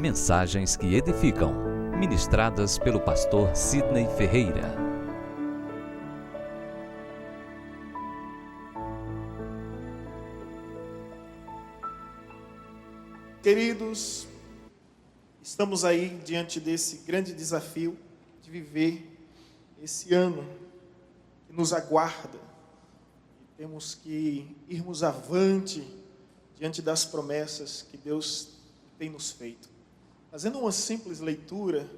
Mensagens que edificam, ministradas pelo pastor Sidney Ferreira. Queridos, estamos aí diante desse grande desafio de viver esse ano que nos aguarda. E temos que irmos avante diante das promessas que Deus tem nos feito. Fazendo uma simples leitura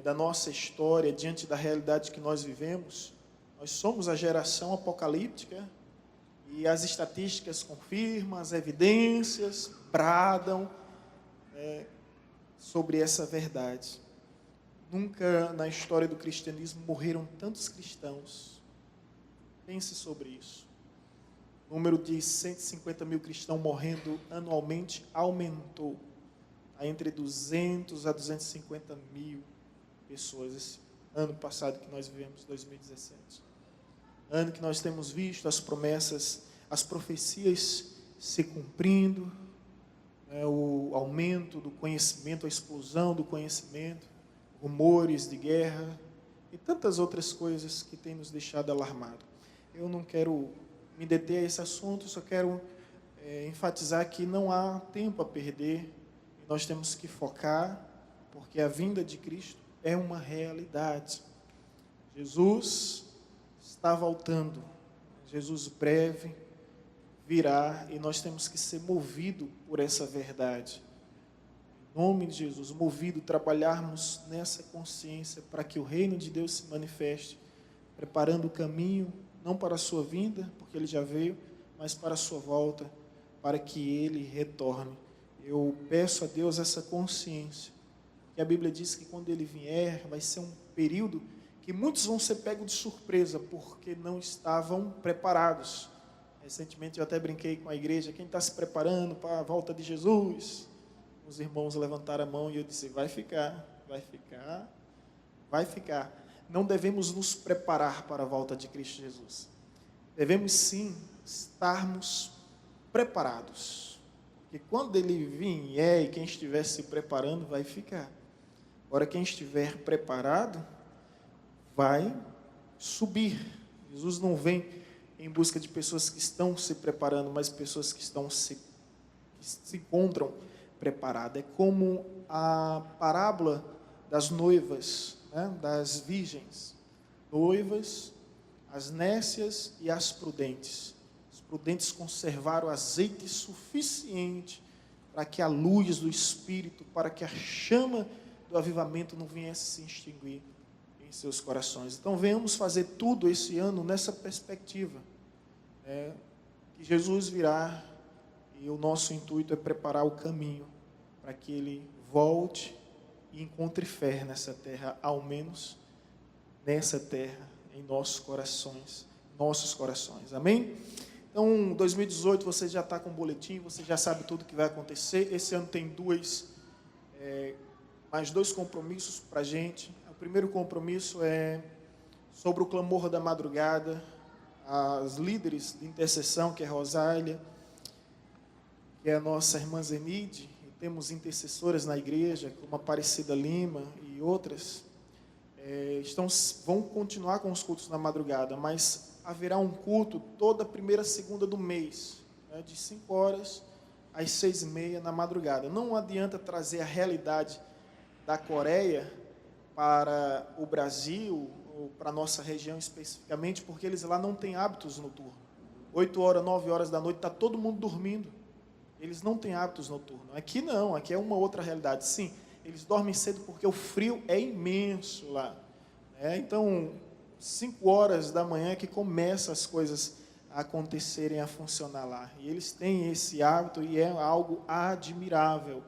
da nossa história diante da realidade que nós vivemos, nós somos a geração apocalíptica e as estatísticas confirmam, as evidências bradam sobre essa verdade. Nunca na história do cristianismo morreram tantos cristãos. Pense sobre isso. O número de 150 mil cristãos morrendo anualmente aumentou a entre 200 a 250 mil pessoas esse ano passado que nós vivemos, 2017. Ano que nós temos visto as promessas, as profecias se cumprindo, o aumento do conhecimento, a explosão do conhecimento, rumores de guerra e tantas outras coisas que têm nos deixado alarmados. Eu não quero me deter a esse assunto, só quero enfatizar que não há tempo a perder e nós temos que focar, porque a vinda de Cristo é uma realidade. Jesus está voltando, Jesus breve virá e nós temos que ser movidos por essa verdade. Em nome de Jesus, movido, trabalharmos nessa consciência para que o reino de Deus se manifeste, preparando o caminho, não para a sua vinda, porque ele já veio, mas para a sua volta, para que ele retorne. Eu peço a Deus essa consciência, que a Bíblia diz que quando ele vier, vai ser um período que muitos vão ser pegos de surpresa, porque não estavam preparados. Recentemente eu até brinquei com a igreja, quem está se preparando para a volta de Jesus? Os irmãos levantaram a mão e eu disse, vai ficar. Não devemos nos preparar para a volta de Cristo Jesus. Devemos sim estarmos preparados. Porque quando ele vier e quem estiver se preparando vai ficar. Agora quem estiver preparado vai subir. Jesus não vem em busca de pessoas que estão se preparando, mas pessoas que se encontram preparadas. É como a parábola das noivas, das virgens. Noivas, as nécias e as prudentes. As prudentes conservaram azeite suficiente para que a luz do Espírito, para que a chama do avivamento não viesse se extinguir em seus corações. Então venhamos fazer tudo esse ano nessa perspectiva, que Jesus virá e o nosso intuito é preparar o caminho para que ele volte e encontre fé nessa terra, ao menos nessa terra, em nossos corações, amém? Então 2018 você já está com o boletim, você já sabe tudo o que vai acontecer. Esse ano tem mais dois compromissos para a gente. O primeiro compromisso é sobre o clamor da madrugada. As líderes de intercessão, que é Rosália, que é a nossa irmã Zenide, e temos intercessoras na igreja, como Aparecida Lima e outras, vão continuar com os cultos na madrugada, mas haverá um culto toda primeira segunda do mês, de 5 horas às 6h30 na madrugada. Não adianta trazer a realidade da Coreia para o Brasil, ou para a nossa região especificamente, porque eles lá não têm hábitos noturnos. 8 horas, 9 horas da noite, está todo mundo dormindo. Eles não têm hábitos noturnos. Aqui não, aqui é uma outra realidade. Sim, eles dormem cedo porque o frio é imenso lá. Então, 5 horas da manhã é que começam as coisas a acontecerem, a funcionar lá. E eles têm esse hábito e é algo admirável,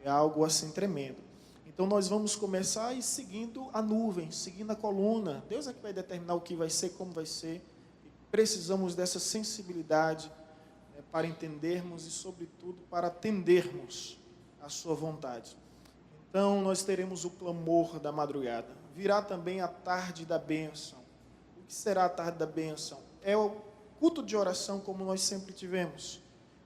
é algo assim tremendo. Então, nós vamos começar seguindo a nuvem, seguindo a coluna. Deus é que vai determinar o que vai ser, como vai ser. E precisamos dessa sensibilidade para entendermos e, sobretudo, para atendermos a sua vontade. Então, nós teremos o clamor da madrugada. Virá também a tarde da bênção. O que será a tarde da bênção? É o culto de oração como nós sempre tivemos.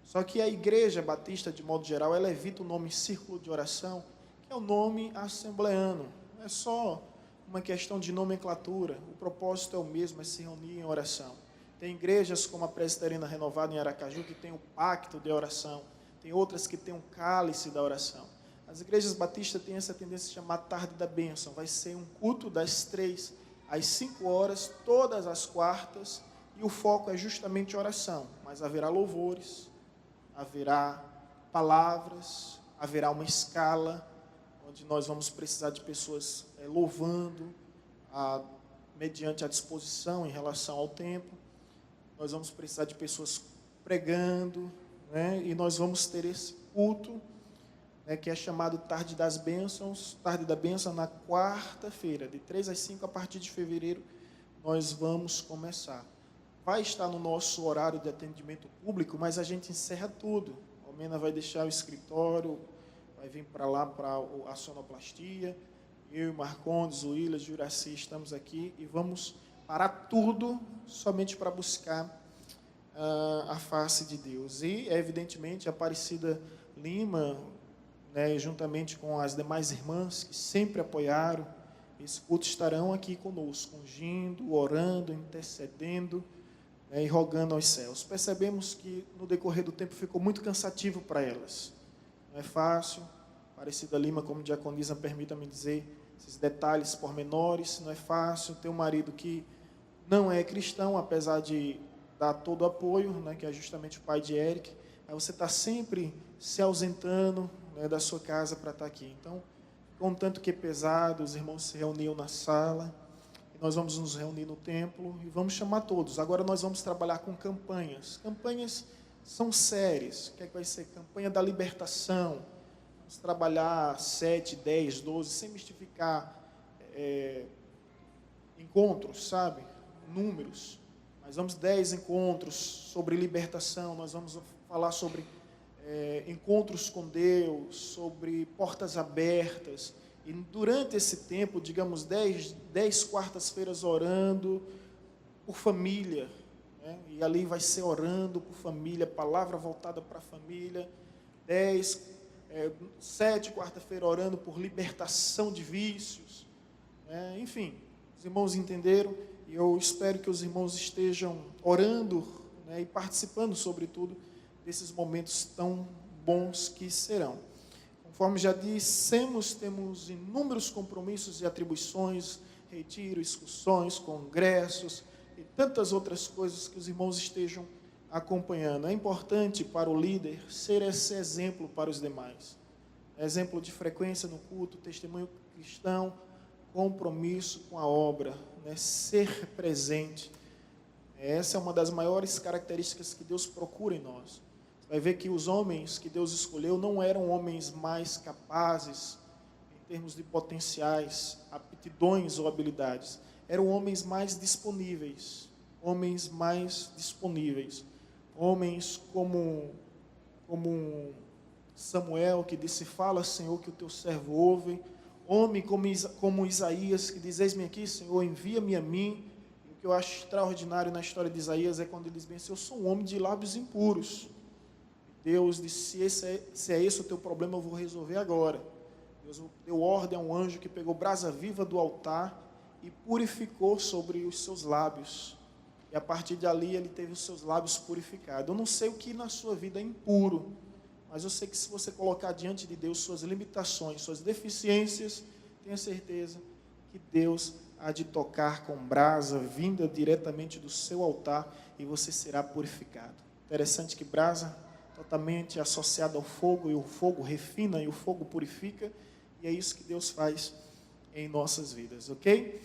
Só que a Igreja Batista, de modo geral, ela evita o nome círculo de oração, que é o nome assembleano. Não é só uma questão de nomenclatura, o propósito é o mesmo, é se reunir em oração. Tem igrejas como a Presbiteriana Renovada em Aracaju, que tem o pacto de oração, tem outras que tem um cálice da oração. As igrejas batistas têm essa tendência de chamar tarde da bênção, vai ser um culto das 3 às 5 horas, todas as quartas, e o foco é justamente oração, mas haverá louvores, haverá palavras, haverá uma escala, onde nós vamos precisar de pessoas louvando, mediante a disposição em relação ao tempo. Nós vamos precisar de pessoas pregando, né? E nós vamos ter esse culto, né, que é chamado Tarde das Bênçãos, Tarde da Bênção, na quarta-feira, de 3 às 5, a partir de fevereiro, nós vamos começar. Vai estar no nosso horário de atendimento público, mas a gente encerra tudo. A Almena vai deixar o escritório, vai vir para lá para a sonoplastia. Eu e Marcondes, o Willis, Juraci, estamos aqui e vamos parar tudo somente para buscar a face de Deus. E, evidentemente, a Aparecida Lima, né, juntamente com as demais irmãs que sempre apoiaram esse culto, estarão aqui conosco, ungindo, orando, intercedendo, né, e rogando aos céus. Percebemos que no decorrer do tempo ficou muito cansativo para elas. Não é fácil. Aparecida Lima, como diaconisa, permita-me dizer esses detalhes pormenores. Não é fácil ter um marido que não é cristão, apesar de dar todo o apoio, né, que é justamente o pai de Eric. Aí você está sempre se ausentando, né, da sua casa para estar aqui. Então, com tanto que é pesado, os irmãos se reuniam na sala, e nós vamos nos reunir no templo e vamos chamar todos. Agora nós vamos trabalhar com campanhas. Campanhas são séries. O que é que vai ser? Campanha da libertação. Vamos trabalhar 7, 10, 12, sem mistificar encontros, sabe? Números. Nós vamos 10 encontros sobre libertação, nós vamos falar sobre encontros com Deus, sobre portas abertas. E durante esse tempo, digamos, 10 quartas-feiras orando por família, né? E ali vai ser orando por família, palavra voltada para a família. 7 quarta-feira orando por libertação de vícios. Enfim, os irmãos entenderam, e eu espero que os irmãos estejam orando, né, e participando, sobretudo, desses momentos tão bons que serão. Conforme já dissemos, temos inúmeros compromissos e atribuições, retiro, excursões, congressos e tantas outras coisas que os irmãos estejam acompanhando. É importante para o líder ser esse exemplo para os demais. Exemplo de frequência no culto, testemunho cristão, compromisso com a obra, né? Ser presente. Essa é uma das maiores características que Deus procura em nós. Você vai ver que os homens que Deus escolheu não eram homens mais capazes, em termos de potenciais, aptidões ou habilidades. Eram homens mais disponíveis. Homens mais disponíveis. Homens como Samuel, que disse: fala, Senhor, que o teu servo ouve. Homem como Isaías, que diz: eis-me aqui, Senhor, envia-me a mim. E o que eu acho extraordinário na história de Isaías é quando ele diz bem assim: eu sou um homem de lábios impuros. Deus disse: se é esse o teu problema, eu vou resolver agora. Deus deu ordem a um anjo que pegou brasa viva do altar e purificou sobre os seus lábios. E a partir dali ele teve os seus lábios purificados. Eu não sei o que na sua vida é impuro, mas eu sei que se você colocar diante de Deus suas limitações, suas deficiências, tenha certeza que Deus há de tocar com brasa vinda diretamente do seu altar e você será purificado. Interessante que brasa totalmente associada ao fogo, e o fogo refina e o fogo purifica, e é isso que Deus faz em nossas vidas, ok?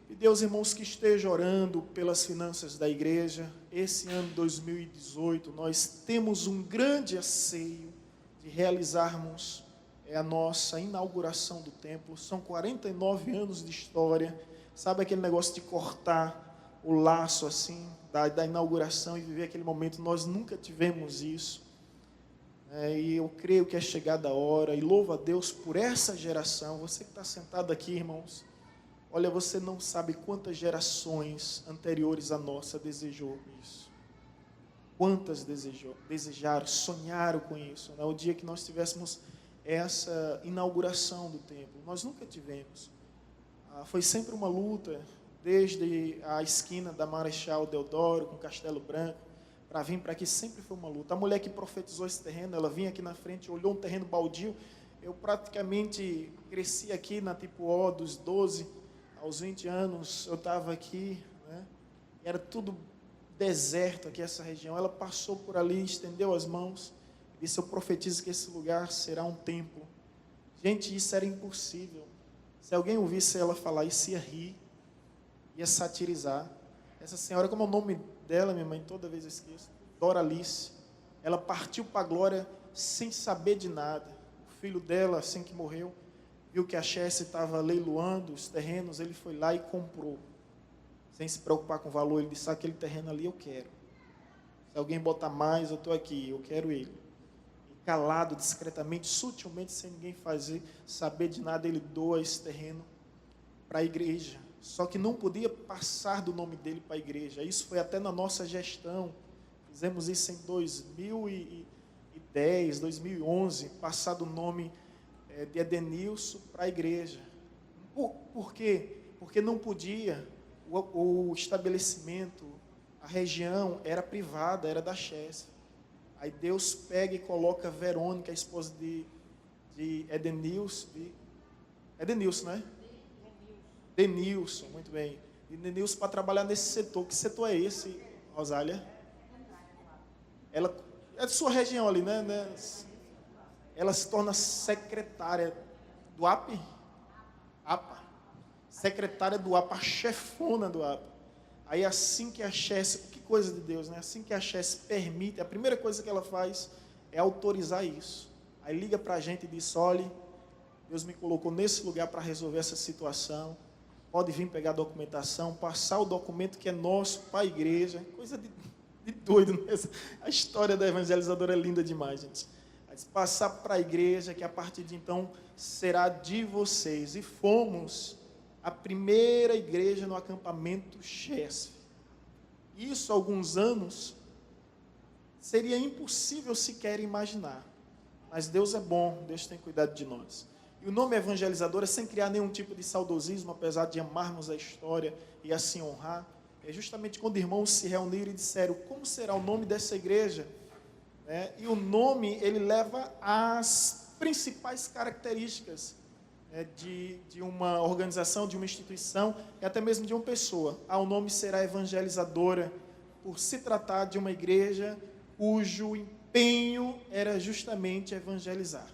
E Deus, irmãos, que esteja orando pelas finanças da igreja. Esse ano 2018, nós temos um grande anseio de realizarmos a nossa inauguração do templo. São 49 anos de história. Sabe aquele negócio de cortar o laço assim, da inauguração e viver aquele momento? Nós nunca tivemos isso. E eu creio que é chegada a hora, e louvo a Deus por essa geração. Você que está sentado aqui, irmãos, olha, você não sabe quantas gerações anteriores à nossa desejou isso. Quantas desejaram, sonharam com isso, né? O dia que nós tivéssemos essa inauguração do templo. Nós nunca tivemos. Foi sempre uma luta, desde a esquina da Marechal Deodoro com Castelo Branco, para vir para aqui, sempre foi uma luta. A mulher que profetizou esse terreno, ela vinha aqui na frente, olhou um terreno baldio. Eu praticamente cresci aqui na Tipo O, dos 12 aos 20 anos, eu estava aqui, né? Era tudo deserto aqui, essa região. Ela passou por ali, estendeu as mãos, e disse: eu profetizo que esse lugar será um templo. Gente, isso era impossível. Se alguém ouvisse ela falar isso, ia rir, ia satirizar. Essa senhora, como é o nome dela, minha mãe, toda vez eu esqueço, Doralice, ela partiu para a glória sem saber de nada. O filho dela, assim que morreu, viu que a Chesse estava leiloando os terrenos, ele foi lá e comprou. Sem se preocupar com o valor, ele disse: aquele terreno ali eu quero. Se alguém botar mais, eu estou aqui, eu quero ele. E calado, discretamente, sutilmente, sem ninguém saber de nada, ele doa esse terreno para a igreja. Só que não podia passar do nome dele para a igreja. Isso foi até na nossa gestão. Fizemos isso em 2010, 2011, passar do nome de Edenilson para a igreja. Por quê? Porque não podia. O estabelecimento, a região era privada, era da Chesse. Aí Deus pega e coloca Verônica, a esposa de Edenilson. Edenilson, né? Denilson, muito bem. E Denilson para trabalhar nesse setor. Que setor é esse, Rosália? Ela é de sua região ali, né? Ela se torna secretária do APA? APA. Secretária do APA, a chefona do APA. Aí assim que a Chesse, que coisa de Deus, né? Assim que a Chesse permite, a primeira coisa que ela faz é autorizar isso. Aí liga para a gente e diz: olha, Deus me colocou nesse lugar para resolver essa situação. Pode vir pegar a documentação, passar o documento que é nosso para a igreja. Coisa de doido, né? A história da evangelizadora é linda demais, gente. Passar para a igreja, que a partir de então será de vocês. E fomos a primeira igreja no acampamento Chesse. Isso, há alguns anos, seria impossível sequer imaginar. Mas Deus é bom, Deus tem cuidado de nós. E o nome evangelizadora, sem criar nenhum tipo de saudosismo, apesar de amarmos a história e assim honrar, é justamente quando irmãos se reuniram e disseram: como será o nome dessa igreja? E o nome, ele leva às principais características de uma organização, de uma instituição e até mesmo de uma pessoa. O nome será evangelizadora, por se tratar de uma igreja cujo empenho era justamente evangelizar,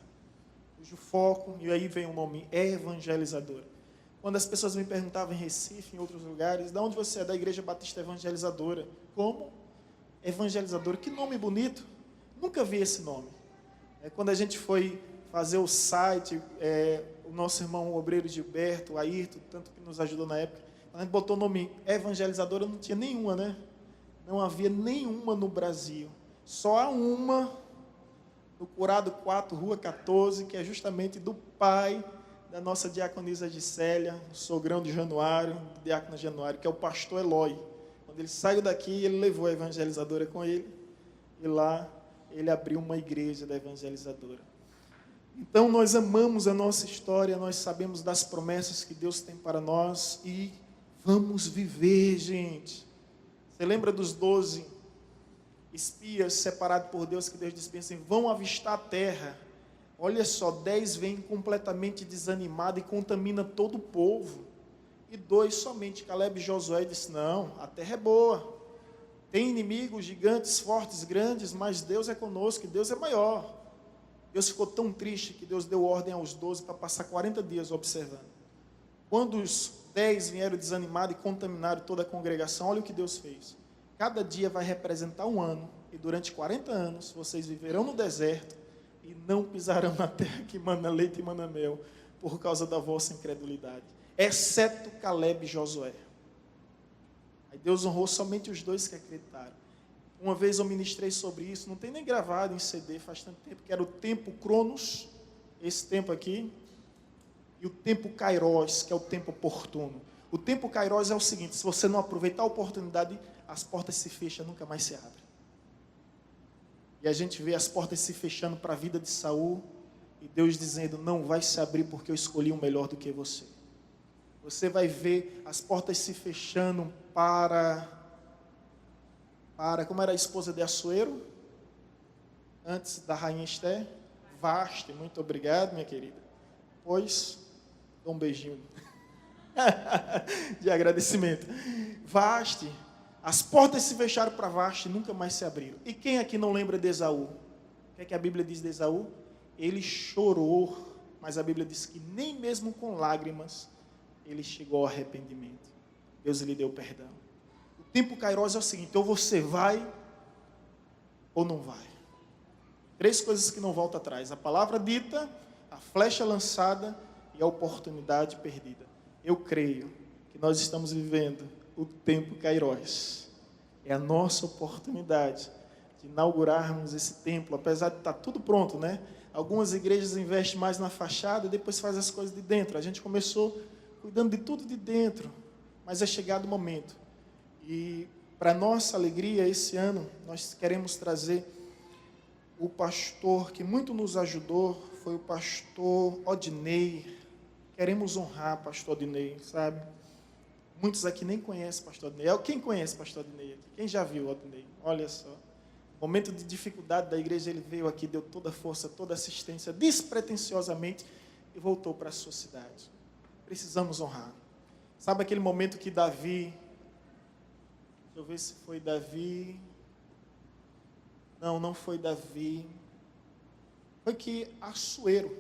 cujo foco, e aí vem o nome evangelizadora. Quando as pessoas me perguntavam em Recife, em outros lugares: de onde você é? Da Igreja Batista Evangelizadora. Como? Evangelizadora, que nome bonito. Nunca vi esse nome. Quando a gente foi fazer o site, o nosso irmão obreiro Gilberto, o Ayrton, tanto que nos ajudou na época, quando a gente botou o nome evangelizadora, não tinha nenhuma, né? Não havia nenhuma no Brasil. Só há uma no Curado 4, Rua 14, que é justamente do pai da nossa diaconisa Gisélia, o sogrão de Januário, do diácono Januário, que é o pastor Eloy. Quando ele saiu daqui, ele levou a evangelizadora com ele, e lá ele abriu uma igreja da evangelizadora. Então, nós amamos a nossa história, nós sabemos das promessas que Deus tem para nós e vamos viver, gente. Você lembra dos 12 espias separados por Deus, que Deus disse assim: vão avistar a terra. Olha só, 10 vêm completamente desanimados e contamina todo o povo. E 2 somente, Caleb e Josué, disse: não, a terra é boa. Tem inimigos gigantes, fortes, grandes, mas Deus é conosco, e Deus é maior. Deus ficou tão triste que Deus deu ordem aos 12 para passar 40 dias observando. Quando os 10 vieram desanimados e contaminaram toda a congregação, olha o que Deus fez. Cada dia vai representar um ano, e durante 40 anos vocês viverão no deserto e não pisarão na terra que mana leite e mana mel, por causa da vossa incredulidade, exceto Caleb e Josué. Aí Deus honrou somente os 2 que acreditaram. Uma vez eu ministrei sobre isso, não tem nem gravado em CD, faz tanto tempo, que era o tempo Cronos, esse tempo aqui, e o tempo Kairos, que é o tempo oportuno. O tempo Kairos é o seguinte: se você não aproveitar a oportunidade, as portas se fecham, nunca mais se abrem. E a gente vê as portas se fechando para a vida de Saul, e Deus dizendo, não vai se abrir porque eu escolhi um melhor do que você. Você vai ver as portas se fechando para como era a esposa de Assuero, antes da rainha Esté? Vaste, muito obrigado, minha querida. Pois, dá um beijinho de agradecimento. Vaste, as portas se fecharam para Vaste e nunca mais se abriram. E quem aqui não lembra de Esaú? O que a Bíblia diz de Esaú? Ele chorou, mas a Bíblia diz que nem mesmo com lágrimas ele chegou ao arrependimento. Deus lhe deu perdão. O tempo Kairos é o seguinte, ou você vai ou não vai. 3 coisas que não voltam atrás. A palavra dita, a flecha lançada e a oportunidade perdida. Eu creio que nós estamos vivendo o tempo Kairos. É a nossa oportunidade de inaugurarmos esse templo, apesar de estar tudo pronto, né? Algumas igrejas investem mais na fachada e depois fazem as coisas de dentro. A gente começou cuidando de tudo de dentro, mas é chegado o momento. E para nossa alegria, esse ano, nós queremos trazer o pastor que muito nos ajudou, foi o pastor Odinei. Queremos honrar o pastor Odinei, sabe? Muitos aqui nem conhecem o pastor Odinei. Quem conhece o pastor Odinei aqui? Quem já viu o Odinei? Olha só. Momento de dificuldade da igreja, ele veio aqui, deu toda a força, toda a assistência, despretensiosamente, e voltou para a sua cidade. Precisamos honrar. Sabe aquele momento que Davi... Deixa eu ver se foi Davi... Não foi Davi. Foi que Assuero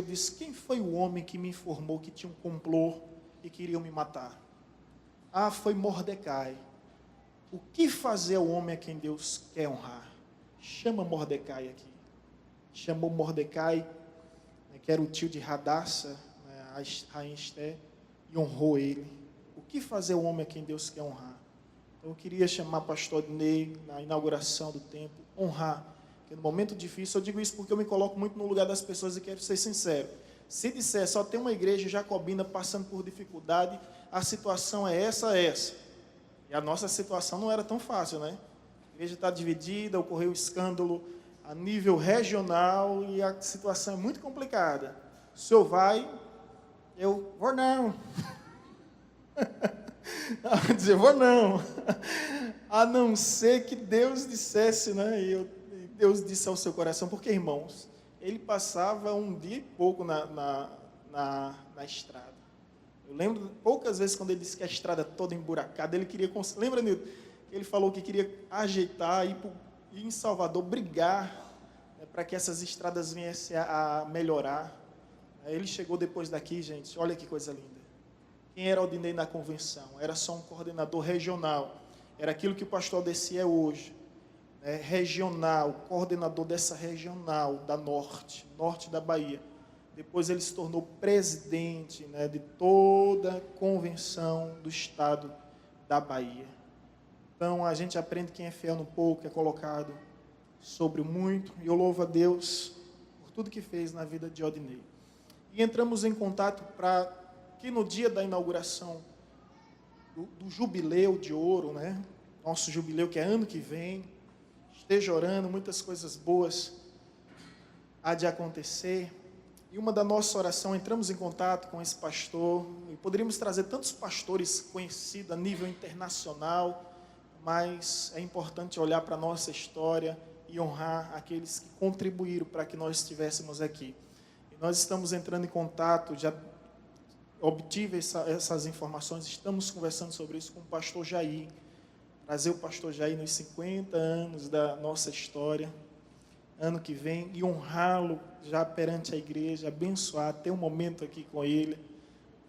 disse, quem foi o homem que me informou que tinha um complô e queriam me matar? Ah, foi Mordecai. O que fazer ao homem a quem Deus quer honrar? Chama Mordecai aqui. Chamou Mordecai, né, que era o tio de Radassa, né, a rainha Esté, e honrou ele. O que fazer ao homem a quem Deus quer honrar? Então, eu queria chamar o pastor Ney na inauguração do templo, honrar. Porque no momento difícil, eu digo isso porque eu me coloco muito no lugar das pessoas e quero ser sincero. Se disser só tem uma igreja jacobina passando por dificuldade, a situação é essa. E a nossa situação não era tão fácil, né? A igreja está dividida, ocorreu escândalo a nível regional e a situação é muito complicada. O senhor vai, eu vou não. Dizer, vou não. A não ser que Deus dissesse, né? E Deus disse ao seu coração, porque, irmãos, ele passava um dia e pouco na estrada. Eu lembro poucas vezes quando ele disse que a estrada toda emburacada, ele queria... Lembra, Nilton? Ele falou que queria ajeitar, ir em Salvador, brigar, né, para que essas estradas viessem a melhorar. Ele chegou depois daqui, gente, olha que coisa linda. Quem era Odinei na convenção? Era só um coordenador regional. Era aquilo que o pastor Odessi é hoje. Né? Regional, coordenador dessa regional da norte da Bahia. Depois ele se tornou presidente, né, de toda a convenção do estado da Bahia. Então, a gente aprende quem é fiel no pouco, é colocado sobre o muito. E eu louvo a Deus por tudo que fez na vida de Odinei. E entramos em contato para que no dia da inauguração do jubileu de ouro, né, nosso jubileu que é ano que vem, esteja orando, muitas coisas boas há de acontecer. E uma da nossa oração, entramos em contato com esse pastor, e poderíamos trazer tantos pastores conhecidos a nível internacional, mas é importante olhar para a nossa história e honrar aqueles que contribuíram para que nós estivéssemos aqui. E nós estamos entrando em contato, já obtive essas informações, estamos conversando sobre isso com o pastor Jair, trazer o pastor Jair nos 50 anos da nossa história, ano que vem, e honrá-lo já perante a igreja, abençoar, ter um momento aqui com ele,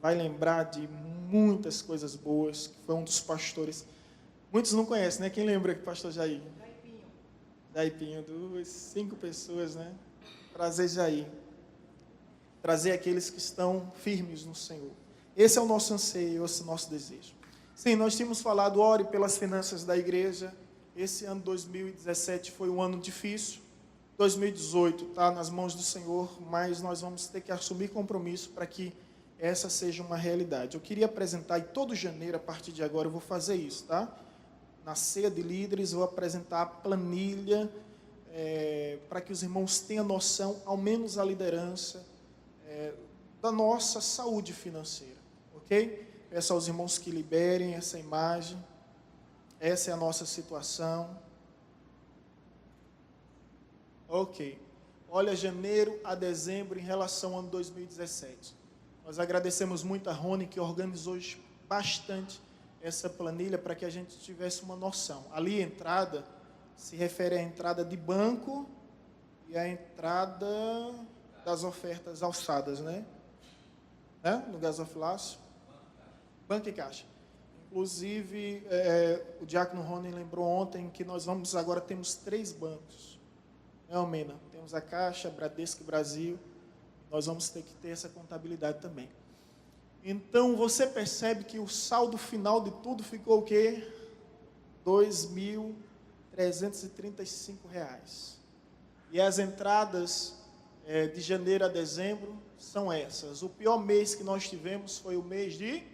vai lembrar de muitas coisas boas, que foi um dos pastores, muitos não conhecem, né? Quem lembra que o pastor Jair? Jaipinho, 5 pessoas, né? Trazer Jair, trazer aqueles que estão firmes no Senhor. Esse é o nosso anseio, esse é o nosso desejo. Sim, nós tínhamos falado, ore pelas finanças da igreja. Esse ano 2017 foi um ano difícil. 2018 está nas mãos do Senhor, mas nós vamos ter que assumir compromisso para que essa seja uma realidade. Eu queria apresentar, e todo janeiro, a partir de agora, eu vou fazer isso, tá? na ceia de líderes, eu vou apresentar a planilha para que os irmãos tenham noção, ao menos a liderança, da nossa saúde financeira, ok? Peço aos irmãos que liberem essa imagem. Essa é a nossa situação. Ok. Olha, janeiro a dezembro em relação ao ano 2017. Nós agradecemos muito a Rony, que organizou bastante essa planilha para que a gente tivesse uma noção. Ali a entrada se refere à entrada de banco e à entrada das ofertas alçadas, né? No gasofilácio. Banco e caixa. Inclusive, o diácono Rony lembrou ontem que nós agora temos 3 bancos. Almena, temos a Caixa, Bradesco e Brasil, nós vamos ter que ter essa contabilidade também. Então, você percebe que o saldo final de tudo ficou o quê? R$ 2.335. E as entradas de janeiro a dezembro são essas. O pior mês que nós tivemos foi o mês de...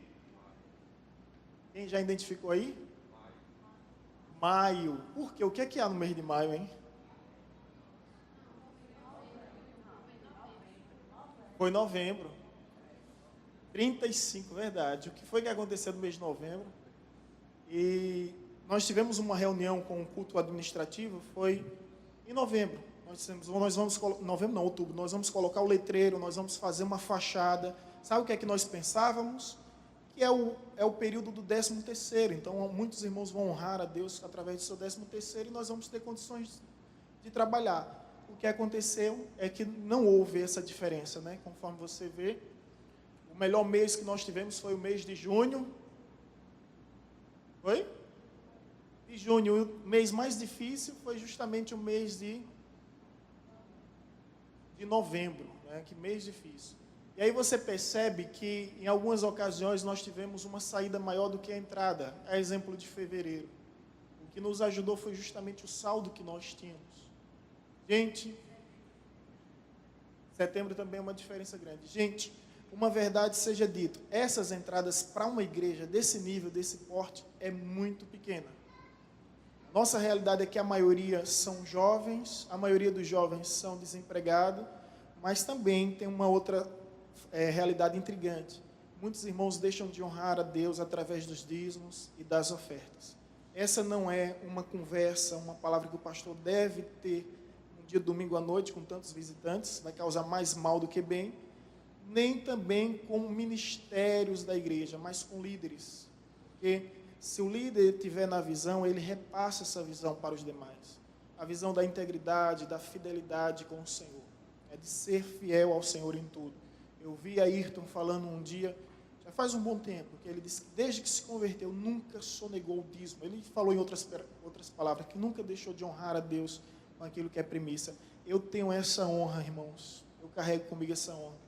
Quem já identificou aí? Maio. Por quê? O que é que há no mês de maio, hein? Foi novembro. 35, verdade. O que foi que aconteceu no mês de novembro? E nós tivemos uma reunião com o culto administrativo, foi em novembro. Outubro. Nós vamos colocar o letreiro, nós vamos fazer uma fachada. Sabe o que é que nós pensávamos? Que é o período do 13º. Então, muitos irmãos vão honrar a Deus através do seu 13º e nós vamos ter condições de trabalhar. O que aconteceu é que não houve essa diferença, né? Conforme você vê, o melhor mês que nós tivemos foi o mês de junho. Foi? De junho. O mês mais difícil foi justamente o mês de novembro, né? Que mês difícil. E aí você percebe que, em algumas ocasiões, nós tivemos uma saída maior do que a entrada. É exemplo de fevereiro. O que nos ajudou foi justamente o saldo que nós tínhamos. Gente, setembro também é uma diferença grande. Gente, uma verdade seja dita, essas entradas para uma igreja desse nível, desse porte, é muito pequena. Nossa realidade é que a maioria são jovens, a maioria dos jovens são desempregados, mas também tem uma outra realidade intrigante. Muitos irmãos deixam de honrar a Deus através dos dízimos e das ofertas. Essa não é uma conversa, uma palavra que o pastor deve ter dia domingo à noite com tantos visitantes, vai causar mais mal do que bem, nem também com ministérios da igreja, mas com líderes. Porque se o líder tiver na visão, ele repassa essa visão para os demais. A visão da integridade, da fidelidade com o Senhor. É de ser fiel ao Senhor em tudo. Eu vi Ayrton falando um dia, já faz um bom tempo, que ele disse que desde que se converteu, nunca sonegou o dízimo. Ele falou em outras palavras, que nunca deixou de honrar a Deus com aquilo que é premissa. Eu tenho essa honra, irmãos. Eu carrego comigo essa honra.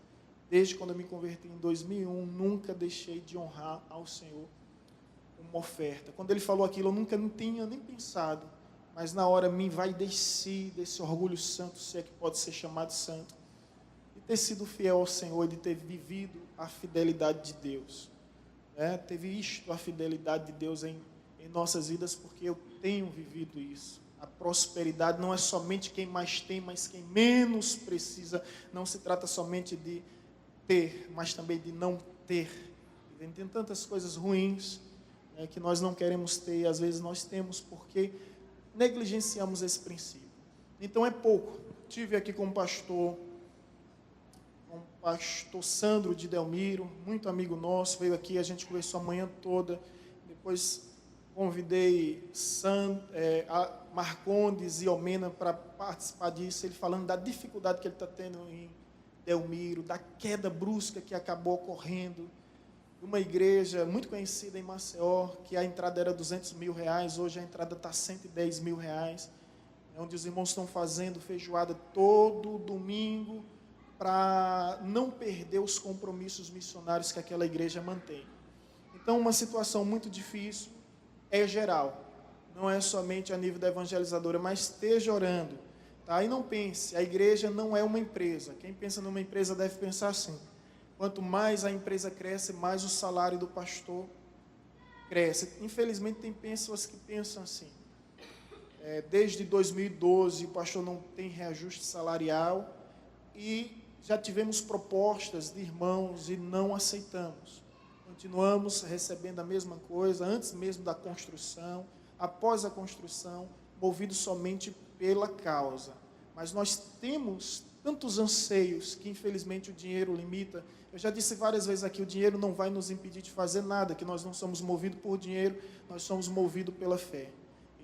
Desde quando eu me converti em 2001, nunca deixei de honrar ao Senhor uma oferta. Quando ele falou aquilo, eu nunca tinha nem pensado, mas na hora me vai descer desse orgulho santo, se é que pode ser chamado santo, de ter sido fiel ao Senhor, de ter vivido a fidelidade de Deus. Ter visto a fidelidade de Deus em nossas vidas, porque eu tenho vivido isso. A prosperidade não é somente quem mais tem, mas quem menos precisa. Não se trata somente de ter, mas também de não ter. Tem tantas coisas ruins que nós não queremos ter, e às vezes nós temos porque negligenciamos esse princípio. Então é pouco. Estive aqui com o pastor Sandro de Delmiro, muito amigo nosso, veio aqui, a gente conversou a manhã toda, depois convidei Marcondes e Almena para participar disso, ele falando da dificuldade que ele está tendo em Delmiro, da queda brusca que acabou ocorrendo, uma igreja muito conhecida em Maceió, que a entrada era R$200 mil, hoje a entrada está R$110 mil, onde os irmãos estão fazendo feijoada todo domingo, para não perder os compromissos missionários que aquela igreja mantém. Então, uma situação muito difícil, é geral, não é somente a nível da evangelizadora, mas esteja orando, tá? E não pense, a igreja não é uma empresa. Quem pensa numa empresa deve pensar assim: quanto mais a empresa cresce, mais o salário do pastor cresce. Infelizmente, tem pessoas que pensam assim. Desde 2012, o pastor não tem reajuste salarial e já tivemos propostas de irmãos e não aceitamos. Continuamos recebendo a mesma coisa, antes mesmo da construção, após a construção, movidos somente pela causa. Mas nós temos tantos anseios que, infelizmente, o dinheiro limita. Eu já disse várias vezes aqui, o dinheiro não vai nos impedir de fazer nada, que nós não somos movidos por dinheiro, nós somos movidos pela fé.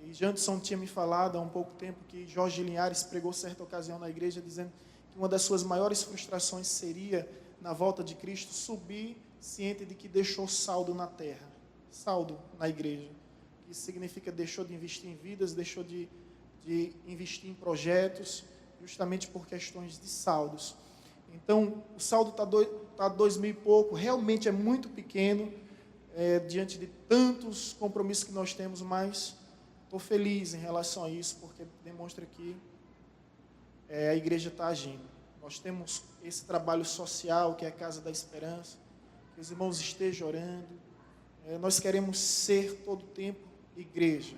E Janderson tinha me falado há um pouco tempo que Jorge Linhares pregou certa ocasião na igreja, dizendo que uma das suas maiores frustrações seria, na volta de Cristo, subir ciente de que deixou saldo na terra, saldo na igreja. Isso significa deixou de investir em vidas, deixou de investir em projetos, justamente por questões de saldos. Então, o saldo está 2.000 e pouco, realmente é muito pequeno, diante de tantos compromissos que nós temos, mas estou feliz em relação a isso, porque demonstra que a igreja está agindo. Nós temos esse trabalho social, que é a Casa da Esperança, que os irmãos estejam orando. Nós queremos ser todo o tempo igreja.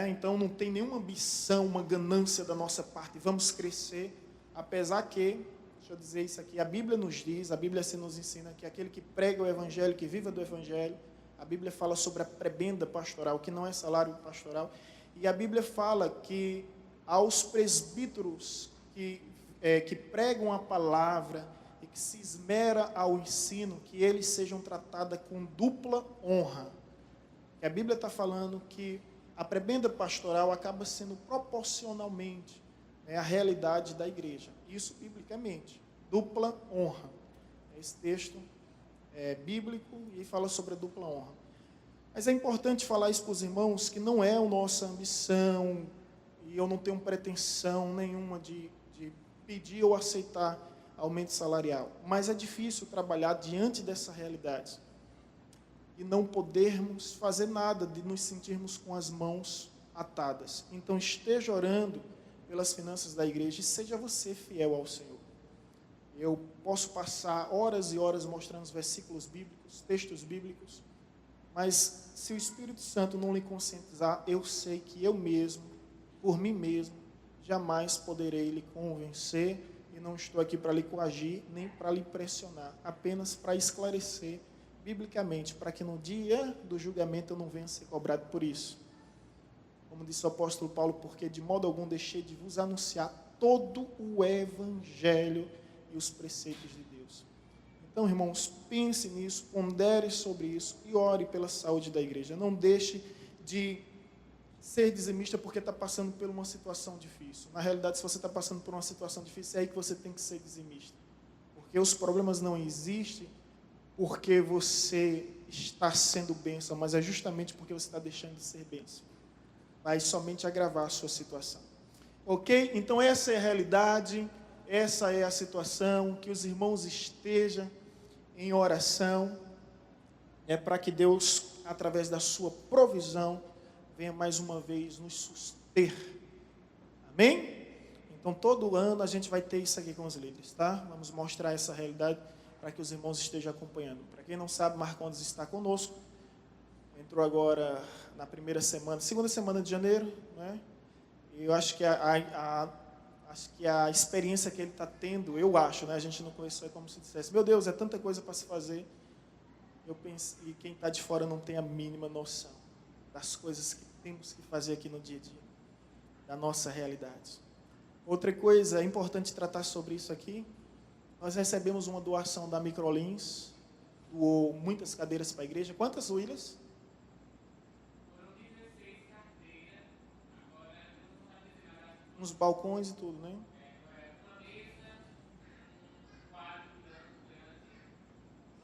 Então não tem nenhuma ambição, uma ganância da nossa parte, vamos crescer, apesar que, deixa eu dizer isso aqui, a Bíblia nos diz, a Bíblia assim nos ensina que aquele que prega o Evangelho, que viva do Evangelho, a Bíblia fala sobre a prebenda pastoral, que não é salário pastoral, e a Bíblia fala que aos presbíteros que pregam a palavra e que se esmera ao ensino, que eles sejam tratados com dupla honra. Que a Bíblia está falando que a prebenda pastoral acaba sendo proporcionalmente à realidade da igreja. Isso biblicamente, dupla honra. Esse texto é bíblico e fala sobre a dupla honra. Mas é importante falar isso para os irmãos, que não é a nossa ambição, e eu não tenho pretensão nenhuma de pedir ou aceitar aumento salarial. Mas é difícil trabalhar diante dessa realidade e não podermos fazer nada, de nos sentirmos com as mãos atadas. Então, esteja orando pelas finanças da igreja e seja você fiel ao Senhor. Eu posso passar horas e horas mostrando os versículos bíblicos, textos bíblicos, mas se o Espírito Santo não lhe conscientizar, eu sei que eu mesmo, por mim mesmo, jamais poderei lhe convencer, e não estou aqui para lhe coagir, nem para lhe pressionar, apenas para esclarecer biblicamente, para que no dia do julgamento eu não venha ser cobrado por isso. Como disse o apóstolo Paulo, porque de modo algum deixei de vos anunciar todo o Evangelho e os preceitos de Deus. Então, irmãos, pense nisso, pondere sobre isso e ore pela saúde da igreja. Não deixe de ser dizimista porque está passando por uma situação difícil. Na realidade, se você está passando por uma situação difícil, é aí que você tem que ser dizimista. Porque os problemas não existem porque você está sendo bênção, mas é justamente porque você está deixando de ser bênção. Vai somente agravar a sua situação. Ok? Então essa é a realidade, essa é a situação, que os irmãos estejam em oração, para que Deus, através da sua provisão, venha mais uma vez nos suster. Amém? Então todo ano a gente vai ter isso aqui com os líderes, tá? Vamos mostrar essa realidade para que os irmãos estejam acompanhando. Para quem não sabe, Marcondes está conosco. Entrou agora na segunda semana de janeiro, né? E eu acho que a experiência que ele está tendo, eu acho, né? A gente não conheceu, é como se dissesse, meu Deus, é tanta coisa para se fazer. Eu penso, e quem está de fora não tem a mínima noção das coisas que temos que fazer aqui no dia a dia, da nossa realidade. Outra coisa, é importante tratar sobre isso aqui. Nós recebemos uma doação da Microlins, doou muitas cadeiras para a igreja. Quantas, Williams? Foram 16 cadeiras, agora não sabe dizer nada. Uns balcões e tudo, né? Uma mesa, um quadro grande,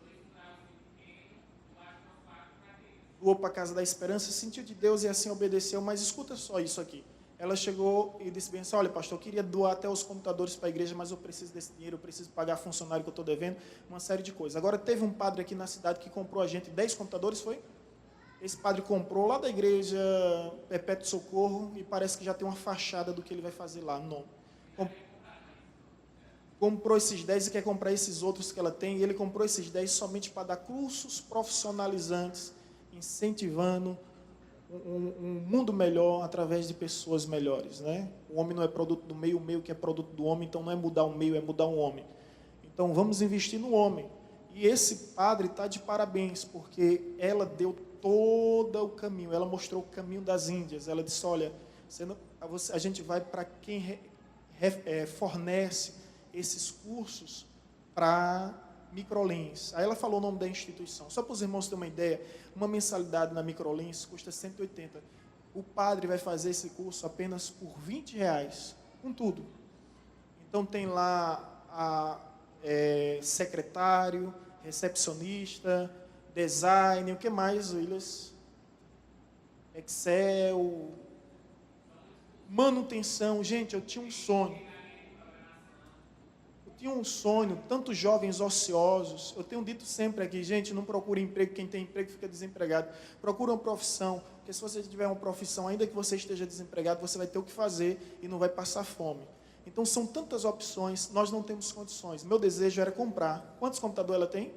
2 finalzinhos pequenos, mais umas 4 cadeiras. Doou para a Casa da Esperança, sentiu de Deus e assim obedeceu, mas escuta só isso aqui. Ela chegou e disse bem assim, olha pastor, eu queria doar até os computadores para a igreja, mas eu preciso desse dinheiro, eu preciso pagar funcionário que eu estou devendo, uma série de coisas. Agora teve um padre aqui na cidade que comprou a gente 10 computadores, foi? Esse padre comprou lá da igreja Perpétuo Socorro e parece que já tem uma fachada do que ele vai fazer lá. Não. Comprou esses 10 e quer comprar esses outros que ela tem, e ele comprou esses 10 somente para dar cursos profissionalizantes incentivando um mundo melhor através de pessoas melhores, né? O homem não é produto do meio, o meio que é produto do homem, então não é mudar o meio, é mudar o homem. Então vamos investir no homem. E esse padre está de parabéns, porque ela deu todo o caminho, ela mostrou o caminho das Índias. Ela disse, olha, a gente vai para quem fornece esses cursos para Microlins. Aí ela falou o nome da instituição. Só para os irmãos terem uma ideia, uma mensalidade na Microlins custa 180. O padre vai fazer esse curso apenas por R$20, com tudo. Então tem lá secretário, recepcionista, design, o que mais, Willis? Excel, manutenção. Gente, eu tinha um sonho. Tantos jovens ociosos. Eu tenho dito sempre aqui, gente, não procure emprego, quem tem emprego fica desempregado. Procure uma profissão, porque se você tiver uma profissão, ainda que você esteja desempregado, você vai ter o que fazer e não vai passar fome. Então, são tantas opções, nós não temos condições. Meu desejo era comprar. Quantos computadores ela tem?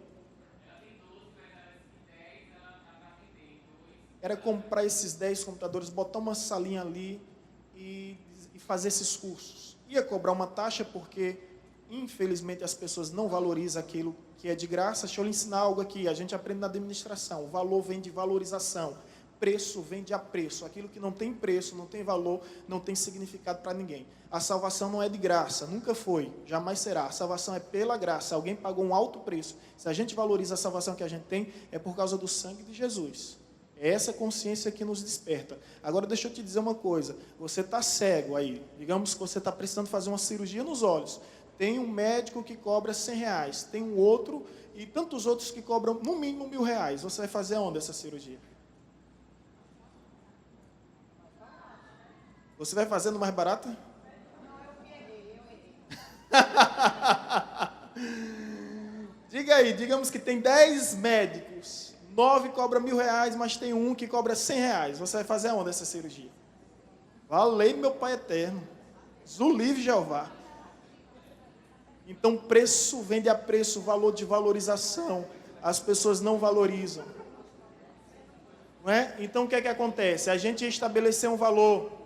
Ela tem 12, mas ela tem 10, ela está para vender 2. Era comprar esses 10 computadores, botar uma salinha ali e fazer esses cursos. Ia cobrar uma taxa, porque, infelizmente, as pessoas não valorizam aquilo que é de graça. Deixa eu lhe ensinar algo aqui. A gente aprende na administração. O valor vem de valorização. Preço vem de apreço. Aquilo que não tem preço, não tem valor, não tem significado para ninguém. A salvação não é de graça, nunca foi, jamais será. A salvação é pela graça. Alguém pagou um alto preço. Se a gente valoriza a salvação que a gente tem, é por causa do sangue de Jesus. É essa consciência que nos desperta. Agora, deixa eu te dizer uma coisa. Você está cego aí. Digamos que você está precisando fazer uma cirurgia nos olhos. Tem um médico que cobra R$100. Tem um outro e tantos outros que cobram, no mínimo, R$1.000. Você vai fazer aonde essa cirurgia? Você vai fazendo mais barata? Diga aí, digamos que tem 10 médicos, 9 cobram R$1.000, mas tem um que cobra R$100. Você vai fazer aonde essa cirurgia? Valei meu Pai eterno. Zulivre Jeová. Então, preço vem de apreço, valor de valorização. As pessoas não valorizam. Não é? Então, o que é que acontece? A gente estabelecer um valor.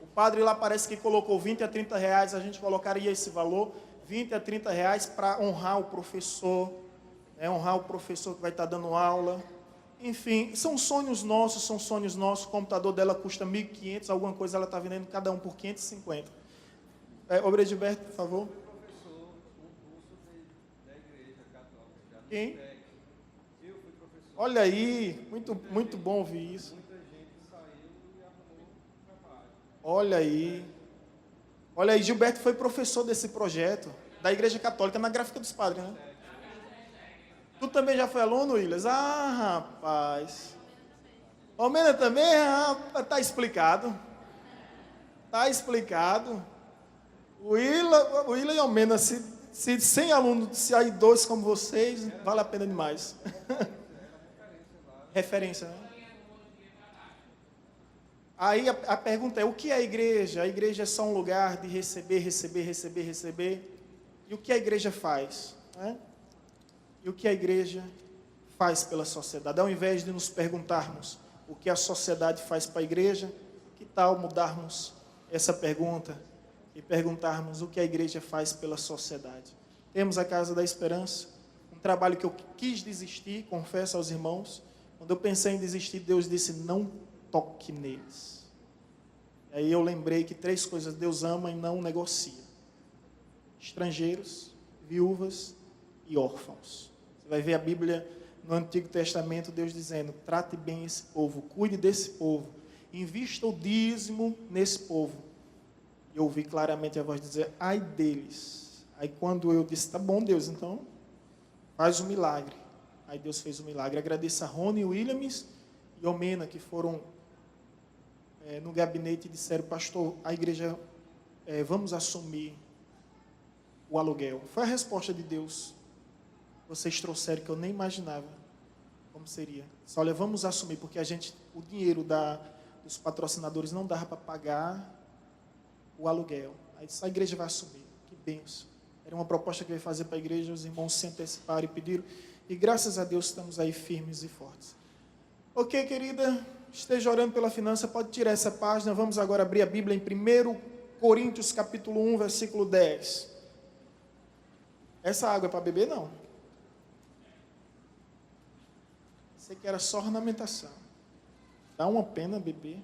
O padre lá parece que colocou 20 a 30 reais, a gente colocaria esse valor, 20 a 30 reais, para honrar o professor, honrar o professor que vai estar dando aula. Enfim, são sonhos nossos. O computador dela custa 1.500, alguma coisa ela está vendendo cada um por 550. Obreiro Gilberto, por favor. Professor, um curso da Igreja Católica. Quem? Eu fui professor. Olha aí, muito bom ouvir isso. Muita gente saiu e arrumou trabalho. Olha aí, Gilberto foi professor desse projeto, da Igreja Católica, na Gráfica dos Padres, né? Tu também já foi aluno, Willis? Ah, rapaz. Almena também? Tá explicado. Tá explicado. O Willa e Almena, se 100 alunos, se aí 2 como vocês, vale a pena demais. Referência, né? Aí a pergunta é, o que é a igreja? A igreja é só um lugar de receber. E o que a igreja faz? Né? E o que a igreja faz pela sociedade? Ao invés de nos perguntarmos o que a sociedade faz para a igreja, que tal mudarmos essa pergunta e perguntarmos o que a igreja faz pela sociedade? Temos a Casa da Esperança, um trabalho que eu quis desistir, confesso aos irmãos. Quando eu pensei em desistir, Deus disse, não toque neles. E aí eu lembrei que 3 coisas Deus ama e não negocia: estrangeiros, viúvas e órfãos. Você vai ver a Bíblia no Antigo Testamento, Deus dizendo, trate bem esse povo, cuide desse povo, invista o dízimo nesse povo. E eu ouvi claramente a voz dizer, ai deles. Aí quando eu disse, tá bom Deus, então faz um milagre. Aí Deus fez um milagre. Agradeço a Rony Williams e Omena, que foram no gabinete e disseram, pastor, a igreja, vamos assumir o aluguel. Foi a resposta de Deus. Vocês trouxeram que eu nem imaginava como seria. Só olha, vamos assumir, porque o dinheiro dos patrocinadores não dava para pagar o aluguel. Aí disse, a igreja vai assumir. Que bênção. Era uma proposta que eu ia fazer para a igreja, os irmãos se anteciparam e pediram. E graças a Deus estamos aí firmes e fortes. Ok, querida? Esteja orando pela finança, pode tirar essa página. Vamos agora abrir a Bíblia em 1 Coríntios capítulo 1, versículo 10. Essa água é para beber, não. Sei que era só ornamentação. Dá uma pena beber.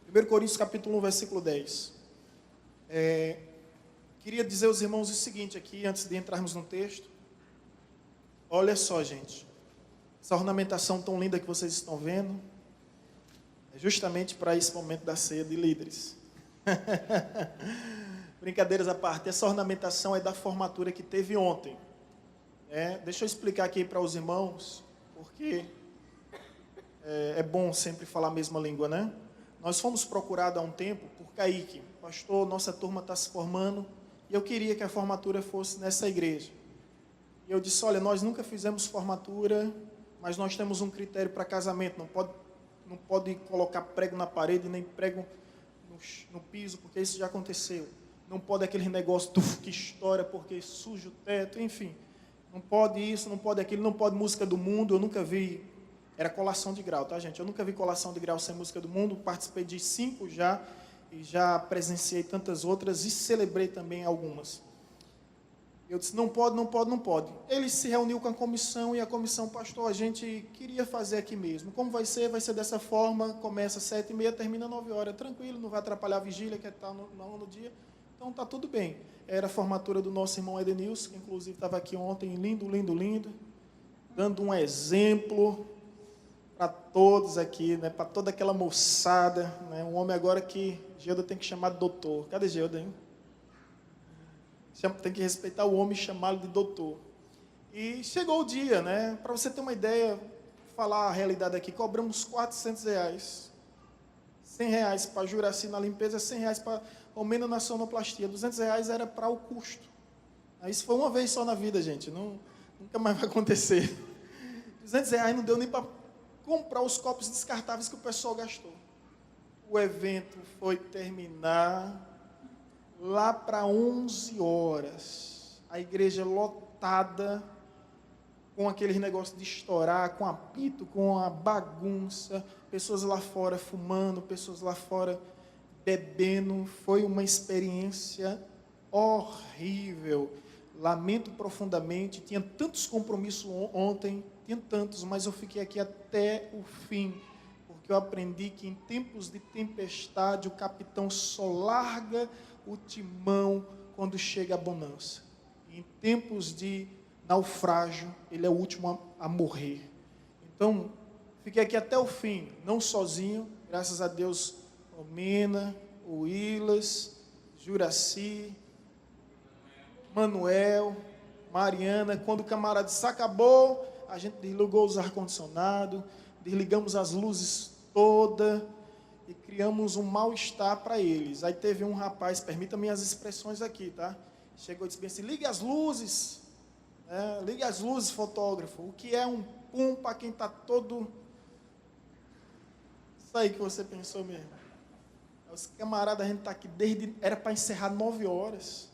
1 Coríntios capítulo 1, versículo 10. Queria dizer aos irmãos o seguinte aqui, antes de entrarmos no texto. Olha só, gente. Essa ornamentação tão linda que vocês estão vendo é justamente para esse momento da ceia de líderes. Brincadeiras à parte, essa ornamentação é da formatura que teve ontem. Deixa eu explicar aqui para os irmãos, porque é bom sempre falar a mesma língua, né? Nós fomos procurados há um tempo por Kaique. Pastor, nossa turma está se formando e eu queria que a formatura fosse nessa igreja. E eu disse, olha, nós nunca fizemos formatura, mas nós temos um critério para casamento. Não pode colocar prego na parede, nem prego no piso, porque isso já aconteceu. Não pode aquele negócio que estoura porque suja o teto, enfim. Não pode isso, não pode aquilo, não pode música do mundo. Eu nunca vi, era colação de grau, tá, gente? Eu nunca vi colação de grau sem música do mundo. Participei de 5 já, e já presenciei tantas outras e celebrei também algumas. Eu disse, não pode, não pode, não pode. Ele se reuniu com a comissão e a comissão, pastor, a gente queria fazer aqui mesmo. Como vai ser? Vai ser dessa forma, começa às 7h30, termina 9h. Tranquilo, não vai atrapalhar a vigília, que está no dia. Então, está tudo bem. Era a formatura do nosso irmão Edenilson, que inclusive estava aqui ontem, lindo, lindo, lindo, dando um exemplo para todos aqui, né, para toda aquela moçada. Né, um homem agora que Geuda tem que chamar de doutor. Cadê Geuda, hein? Tem que respeitar o homem e chamá-lo de doutor. E chegou o dia, né? Para você ter uma ideia, falar a realidade aqui, cobramos R$400. R$100 para Juraci na limpeza, R$100 para Romena na sonoplastia. R$200 era para o custo. Isso foi uma vez só na vida, gente. Nunca mais vai acontecer. R$200 não deu nem para comprar os copos descartáveis que o pessoal gastou. O evento foi terminar lá para 11h, a igreja lotada, com aqueles negócios de estourar, com apito, com a bagunça, pessoas lá fora fumando, pessoas lá fora bebendo. Foi uma experiência horrível. Lamento profundamente, tinha tantos compromissos ontem, tinha tantos, mas eu fiquei aqui até o fim, porque eu aprendi que em tempos de tempestade o capitão só larga o timão quando chega a bonança. Em tempos de naufrágio, ele é o último a morrer. Então, fiquei aqui até o fim, não sozinho, graças a Deus, Romena, o Ilas, Juraci, Manuel, Mariana. Quando o camarada disse, acabou, a gente desligou os ar-condicionados, desligamos as luzes todas, e criamos um mal-estar para eles. Aí teve um rapaz, permita-me as expressões aqui, tá? Chegou e disse bem assim, ligue as luzes, fotógrafo. O que é um pum para quem está todo... Isso aí que você pensou mesmo. Os camaradas, a gente está aqui desde... Era para encerrar 9h.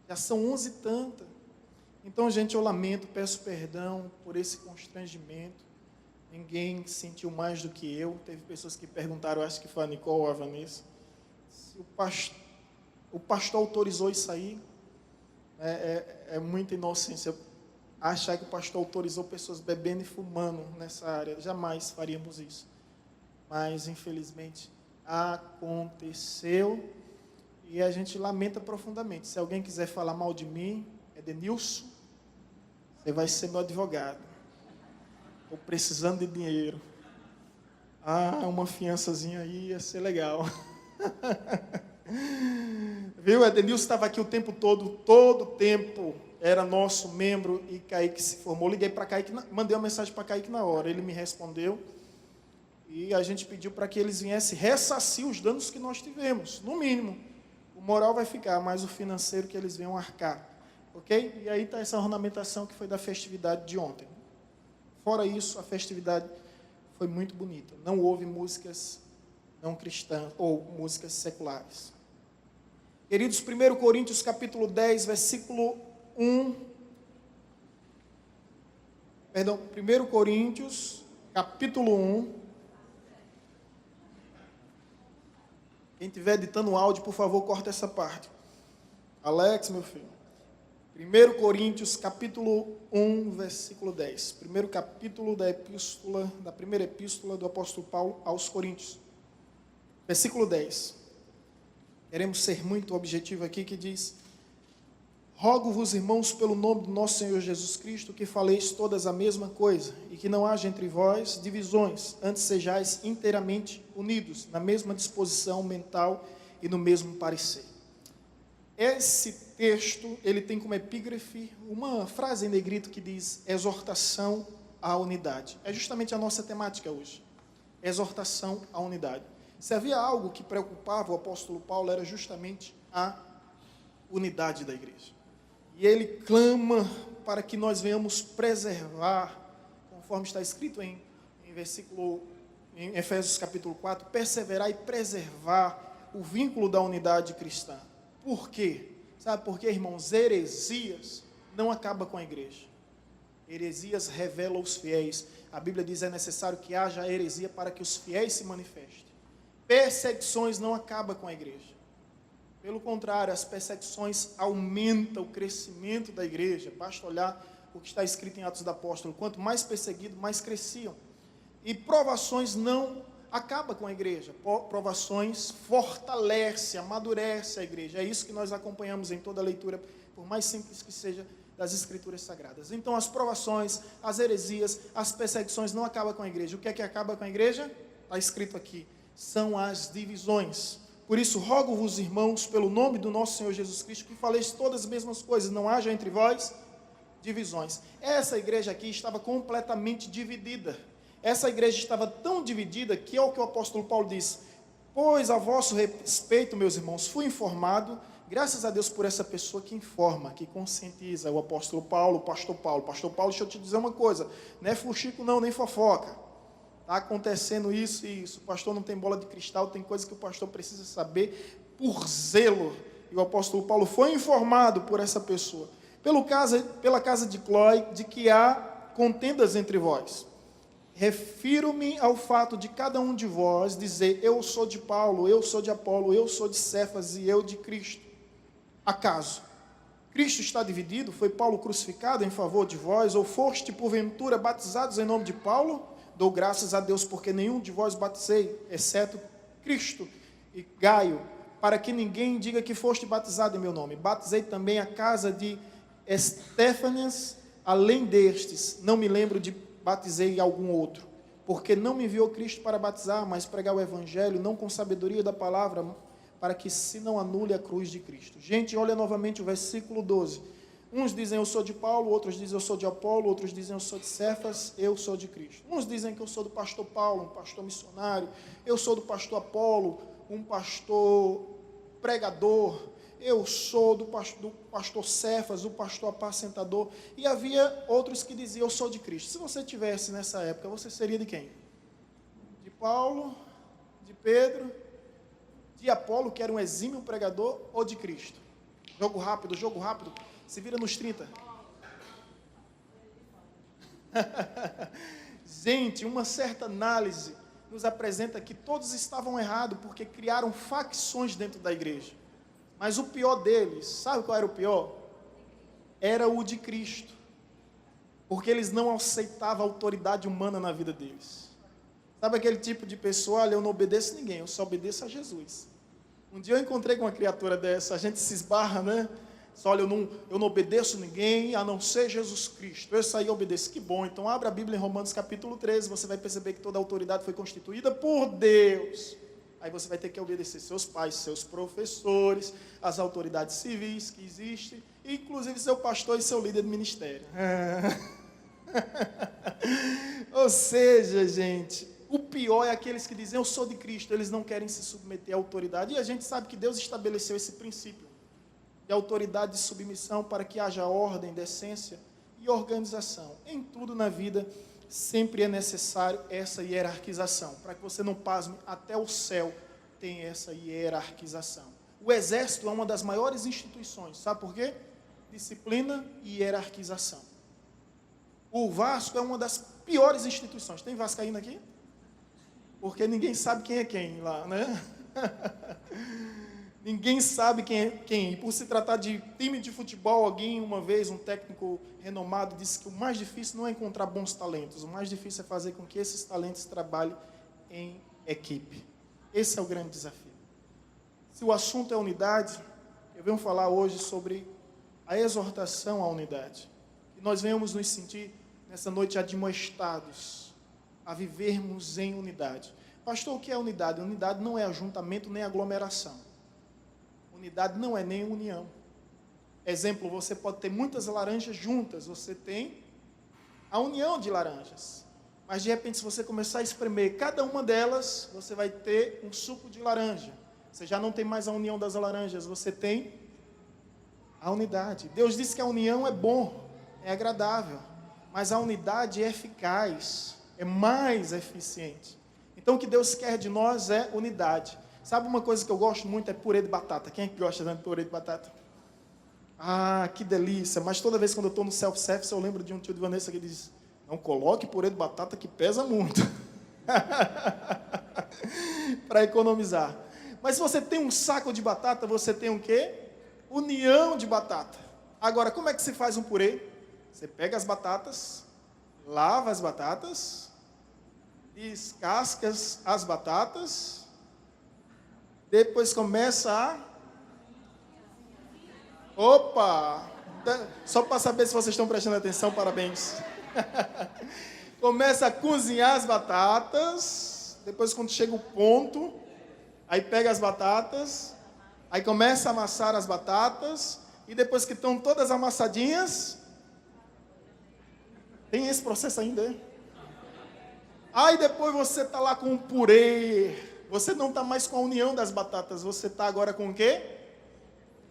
Já são 11 e tanta. Então, gente, eu lamento, peço perdão por esse constrangimento. Ninguém sentiu mais do que eu. Teve pessoas que perguntaram, acho que foi a Nicole ou a Vanessa, se o pastor autorizou isso aí. É muita inocência achar que o pastor autorizou pessoas bebendo e fumando nessa área. Jamais faríamos isso. Mas, infelizmente, aconteceu e a gente lamenta profundamente. Se alguém quiser falar mal de mim, Edenilson, você vai ser meu advogado. Estou precisando de dinheiro. Uma fiançazinha aí ia ser legal. Viu? Edenilson estava aqui o tempo todo o tempo. Era nosso membro e Kaique se formou. Liguei para Kaique, mandei uma mensagem para Kaique na hora. Ele me respondeu. E a gente pediu para que eles viessem ressarcir os danos que nós tivemos. No mínimo. O moral vai ficar, mas o financeiro que eles venham arcar. Ok? E aí está essa ornamentação que foi da festividade de ontem. Fora isso, a festividade foi muito bonita. Não houve músicas não cristãs ou músicas seculares. Queridos, 1 Coríntios capítulo 10, versículo 1. Perdão, 1 Coríntios, capítulo 1. Quem estiver editando o áudio, por favor, corta essa parte. Alex, meu filho. 1 Coríntios, capítulo 1, versículo 10. Primeiro capítulo da primeira epístola do apóstolo Paulo aos Coríntios. Versículo 10. Queremos ser muito objetivo aqui, que diz: rogo-vos, irmãos, pelo nome do nosso Senhor Jesus Cristo, que faleis todas a mesma coisa, e que não haja entre vós divisões, antes sejais inteiramente unidos, na mesma disposição mental e no mesmo parecer. Esse texto, ele tem como epígrafe uma frase em negrito que diz: exortação à unidade. É justamente a nossa temática hoje. Exortação à unidade. Se havia algo que preocupava o apóstolo Paulo, era justamente a unidade da igreja. E ele clama para que nós venhamos preservar, conforme está escrito em Efésios capítulo 4, perseverar e preservar o vínculo da unidade cristã. Por quê? Sabe por quê, irmãos? Heresias não acaba com a igreja. Heresias revela os fiéis. A Bíblia diz que é necessário que haja heresia para que os fiéis se manifestem. Perseguições não acabam com a igreja. Pelo contrário, as perseguições aumentam o crescimento da igreja. Basta olhar o que está escrito em Atos dos Apóstolos. Quanto mais perseguidos, mais cresciam. E provações não acabam com a igreja. Provações fortalecem, amadurecem a igreja. É isso que nós acompanhamos em toda a leitura, por mais simples que seja, das Escrituras Sagradas. Então, as provações, as heresias, as perseguições não acabam com a igreja. O que é que acaba com a igreja? Está escrito aqui. São as divisões. Por isso, rogo-vos, irmãos, pelo nome do nosso Senhor Jesus Cristo, que faleis todas as mesmas coisas, não haja entre vós divisões. Essa igreja aqui estava completamente dividida. Essa igreja estava tão dividida que é o que o apóstolo Paulo diz: pois a vosso respeito, meus irmãos, fui informado, graças a Deus por essa pessoa que informa, que conscientiza, o apóstolo Paulo, o pastor Paulo. Pastor Paulo, deixa eu te dizer uma coisa, não é fuxico não, nem fofoca. Está acontecendo isso e isso. O pastor não tem bola de cristal, tem coisas que o pastor precisa saber por zelo. E o apóstolo Paulo foi informado por essa pessoa, pela casa de Clói, de que há contendas entre vós. Refiro-me ao fato de cada um de vós dizer: eu sou de Paulo, eu sou de Apolo, eu sou de Cefas e eu de Cristo. Acaso Cristo está dividido? Foi Paulo crucificado em favor de vós? Ou foste porventura batizados em nome de Paulo? Dou graças a Deus, porque nenhum de vós batizei, exceto Cristo e Gaio, para que ninguém diga que foste batizado em meu nome. Batizei também a casa de Estéfanas, além destes, não me lembro de batizei algum outro, porque não me enviou Cristo para batizar, mas pregar o evangelho, não com sabedoria da palavra, para que se não anule a cruz de Cristo. Gente, olha novamente o versículo 12. Uns dizem eu sou de Paulo, outros dizem eu sou de Apolo, outros dizem eu sou de Cefas, eu sou de Cristo. Uns dizem que eu sou do pastor Paulo, um pastor missionário, eu sou do pastor Apolo, um pastor pregador, eu sou do pastor Cefas, o pastor apacentador, e havia outros que diziam eu sou de Cristo. Se você tivesse nessa época, você seria de quem? De Paulo, de Pedro, de Apolo, que era um exímio pregador, ou de Cristo? Jogo rápido, se vira nos 30. Gente, uma certa análise nos apresenta que todos estavam errados, porque criaram facções dentro da igreja. Mas o pior deles, sabe qual era o pior? Era o de Cristo. Porque eles não aceitavam a autoridade humana na vida deles. Sabe aquele tipo de pessoa: olha, eu não obedeço a ninguém, eu só obedeço a Jesus. Um dia eu encontrei com uma criatura dessa, a gente se esbarra, né? Só, olha, eu não obedeço a ninguém, a não ser Jesus Cristo. Esse aí eu obedeço. Que bom. Então, abra a Bíblia em Romanos capítulo 13, você vai perceber que toda a autoridade foi constituída por Deus. Aí você vai ter que obedecer seus pais, seus professores, as autoridades civis que existem, inclusive seu pastor e seu líder de ministério. Ou seja, gente, o pior é aqueles que dizem eu sou de Cristo, eles não querem se submeter à autoridade. E a gente sabe que Deus estabeleceu esse princípio de autoridade e submissão para que haja ordem, decência e organização. Em tudo na vida sempre é necessário essa hierarquização, para que você não pasme, até o céu tem essa hierarquização. O exército é uma das maiores instituições, sabe por quê? Disciplina e hierarquização. O Vasco é uma das piores instituições. Tem vascaíno aqui? Porque ninguém sabe quem é quem lá, né? Ninguém sabe quem é quem. E por se tratar de time de futebol, uma vez, um técnico renomado, disse que o mais difícil não é encontrar bons talentos. O mais difícil é fazer com que esses talentos trabalhem em equipe. Esse é o grande desafio. Se o assunto é unidade, eu venho falar hoje sobre a exortação à unidade. Que nós venhamos nos sentir, nessa noite, admoestados a vivermos em unidade. Pastor, o que é unidade? Unidade não é ajuntamento nem aglomeração. Unidade não é nem união. Exemplo, você pode ter muitas laranjas juntas, você tem a união de laranjas. Mas, de repente, se você começar a espremer cada uma delas, você vai ter um suco de laranja. Você já não tem mais a união das laranjas, você tem a unidade. Deus disse que a união é bom, é agradável, mas a unidade é eficaz, é mais eficiente. Então, o que Deus quer de nós é unidade. Sabe uma coisa que eu gosto muito? É purê de batata. Quem é que gosta de purê de batata? Ah, que delícia. Mas toda vez quando eu estou no self-service, eu lembro de um tio de Vanessa que diz: não coloque purê de batata que pesa muito. Para economizar. Mas se você tem um saco de batata, você tem o quê? União de batata. Agora, como é que se faz um purê? Você pega as batatas, lava as batatas, descasca as batatas, depois começa a... Opa! Só para saber se vocês estão prestando atenção, parabéns. Começa a cozinhar as batatas, depois quando chega o ponto, aí pega as batatas, aí começa a amassar as batatas, e depois que estão todas amassadinhas, tem esse processo ainda, é? Aí depois você está lá com o purê, você não está mais com a união das batatas, você está agora com o quê?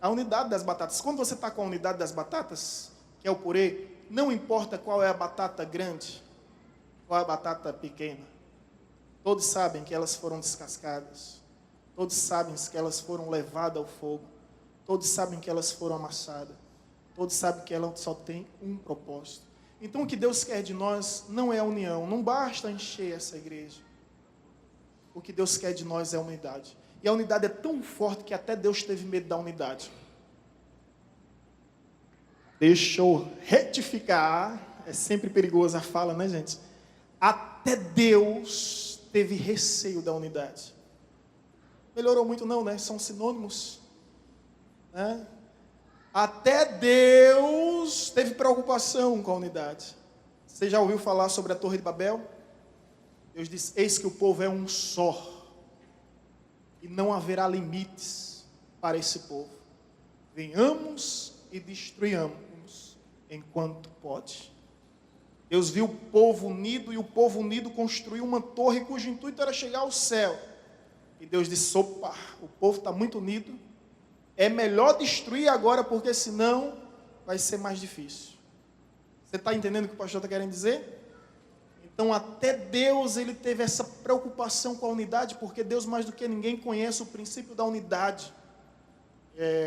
A unidade das batatas. Quando você está com a unidade das batatas, que é o purê, não importa qual é a batata grande, qual é a batata pequena. Todos sabem que elas foram descascadas. Todos sabem que elas foram levadas ao fogo. Todos sabem que elas foram amassadas. Todos sabem que ela só tem um propósito. Então o que Deus quer de nós não é a união. Não basta encher essa igreja. O que Deus quer de nós é a unidade. E a unidade é tão forte que até Deus teve medo da unidade. Deixa eu retificar. É sempre perigoso a fala, né, gente? Até Deus teve receio da unidade. Melhorou muito não, né? São sinônimos. Né? Até Deus teve preocupação com a unidade. Você já ouviu falar sobre a Torre de Babel? Deus disse: eis que o povo é um só. E não haverá limites para esse povo. Venhamos e destruamos enquanto pode. Deus viu o povo unido, e o povo unido construiu uma torre cujo intuito era chegar ao céu. E Deus disse: opa, o povo está muito unido, é melhor destruir agora, porque senão vai ser mais difícil. Você está entendendo o que o pastor está querendo dizer? Então até Deus ele teve essa preocupação com a unidade, porque Deus mais do que ninguém conhece o princípio da unidade.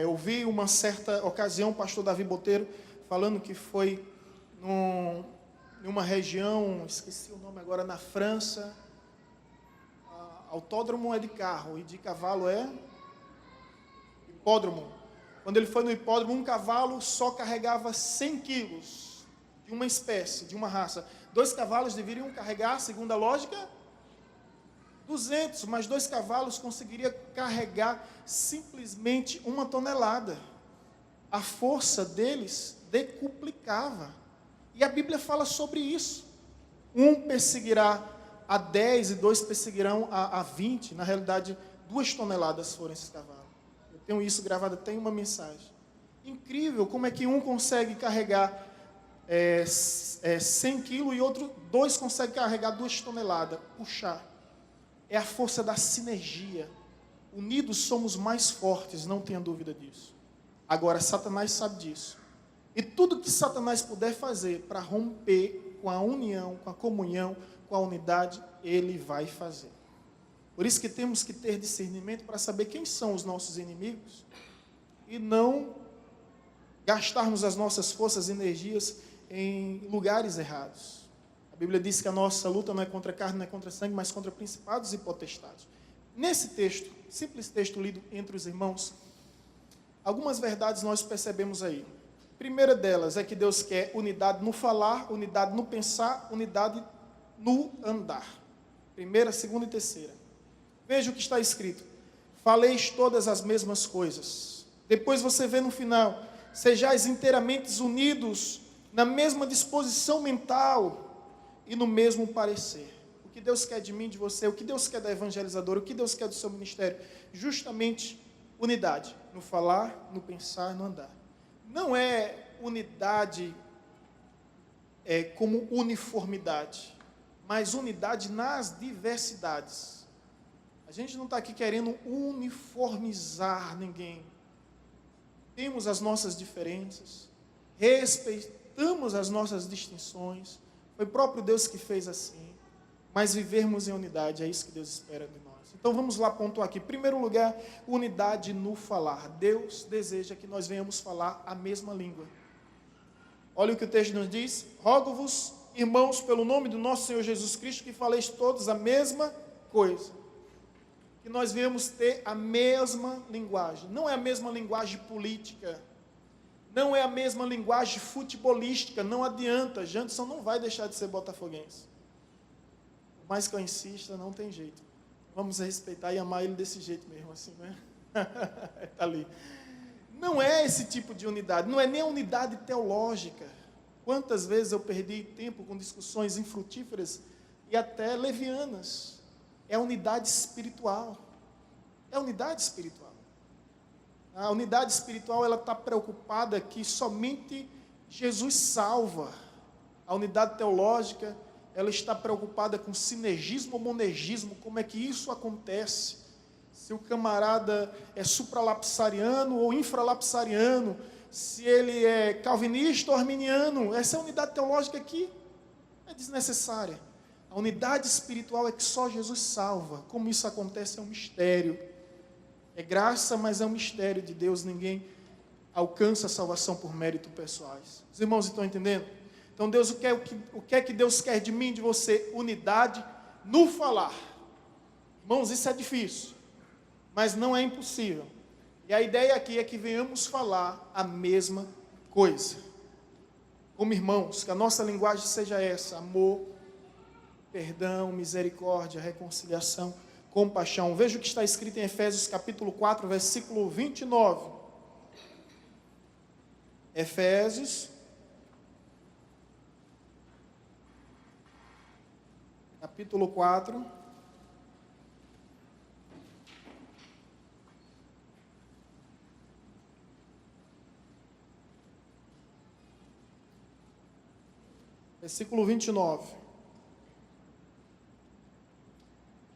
Eu vi uma certa ocasião o pastor Davi Boteiro falando que foi em uma região, esqueci o nome agora, na França. Autódromo é de carro e de cavalo é hipódromo. Quando ele foi no hipódromo, um cavalo só carregava 100 quilos de uma espécie, de uma raça. 2 cavalos deveriam carregar, segundo a lógica, 200, mas 2 cavalos conseguiriam carregar simplesmente 1 tonelada. A força deles decuplicava. E a Bíblia fala sobre isso. Um perseguirá a 10 e 2 perseguirão a 20. Na realidade, 2 toneladas foram esses cavalos. Eu tenho isso gravado até em uma mensagem. Incrível como é que um consegue carregar 100 quilos e outro 2 consegue carregar 2 toneladas. Puxar. É a força da sinergia. Unidos somos mais fortes, não tenha dúvida disso. Agora, Satanás sabe disso. E tudo que Satanás puder fazer para romper com a união, com a comunhão, com a unidade, ele vai fazer. Por isso que temos que ter discernimento para saber quem são os nossos inimigos e não gastarmos as nossas forças e energias em lugares errados. A Bíblia diz que a nossa luta não é contra a carne, não é contra sangue, mas contra principados e potestades. Nesse texto, simples texto lido entre os irmãos, algumas verdades nós percebemos aí. A primeira delas é que Deus quer unidade no falar, unidade no pensar, unidade no andar. Primeira, segunda e terceira. Veja o que está escrito. Faleis todas as mesmas coisas. Depois você vê no final, sejais inteiramente unidos na mesma disposição mental e no mesmo parecer. O que Deus quer de mim, de você, o que Deus quer da evangelizadora, o que Deus quer do seu ministério, justamente unidade no falar, no pensar, no andar. Não é unidade como uniformidade, mas unidade nas diversidades. A gente não está aqui querendo uniformizar ninguém. Temos as nossas diferenças, respeitamos as nossas distinções. Foi o próprio Deus que fez assim. Mas vivermos em unidade, é isso que Deus espera de nós. Então vamos lá pontuar aqui. Em primeiro lugar, unidade no falar. Deus deseja que nós venhamos falar a mesma língua. Olha o que o texto nos diz. Rogo-vos, irmãos, pelo nome do nosso Senhor Jesus Cristo, que faleis todos a mesma coisa. Que nós venhamos ter a mesma linguagem. Não é a mesma linguagem política. Não é a mesma linguagem futebolística. Não adianta. Janderson não vai deixar de ser botafoguense. Por mais que eu insista, não tem jeito. Vamos respeitar e amar ele desse jeito mesmo, assim, né? Está ali. Não é esse tipo de unidade. Não é nem a unidade teológica. Quantas vezes eu perdi tempo com discussões infrutíferas e até levianas. É a unidade espiritual. É a unidade espiritual. A unidade espiritual, ela está preocupada que somente Jesus salva. A unidade teológica, ela está preocupada com sinergismo ou monergismo, como é que isso acontece. Se o camarada é supralapsariano ou infralapsariano, se ele é calvinista ou arminiano, essa unidade teológica aqui é desnecessária. A unidade espiritual é que só Jesus salva. Como isso acontece é um mistério. É graça, mas é um mistério de Deus. Ninguém alcança a salvação por mérito pessoais. Os irmãos estão entendendo? Então, Deus, o que é que Deus quer de mim, de você? Unidade no falar. Irmãos, isso é difícil, mas não é impossível. E a ideia aqui é que venhamos falar a mesma coisa. Como irmãos, que a nossa linguagem seja essa: amor, perdão, misericórdia, reconciliação, compaixão. Veja o que está escrito em Efésios capítulo 4, versículo 29. Efésios capítulo 4, versículo 29.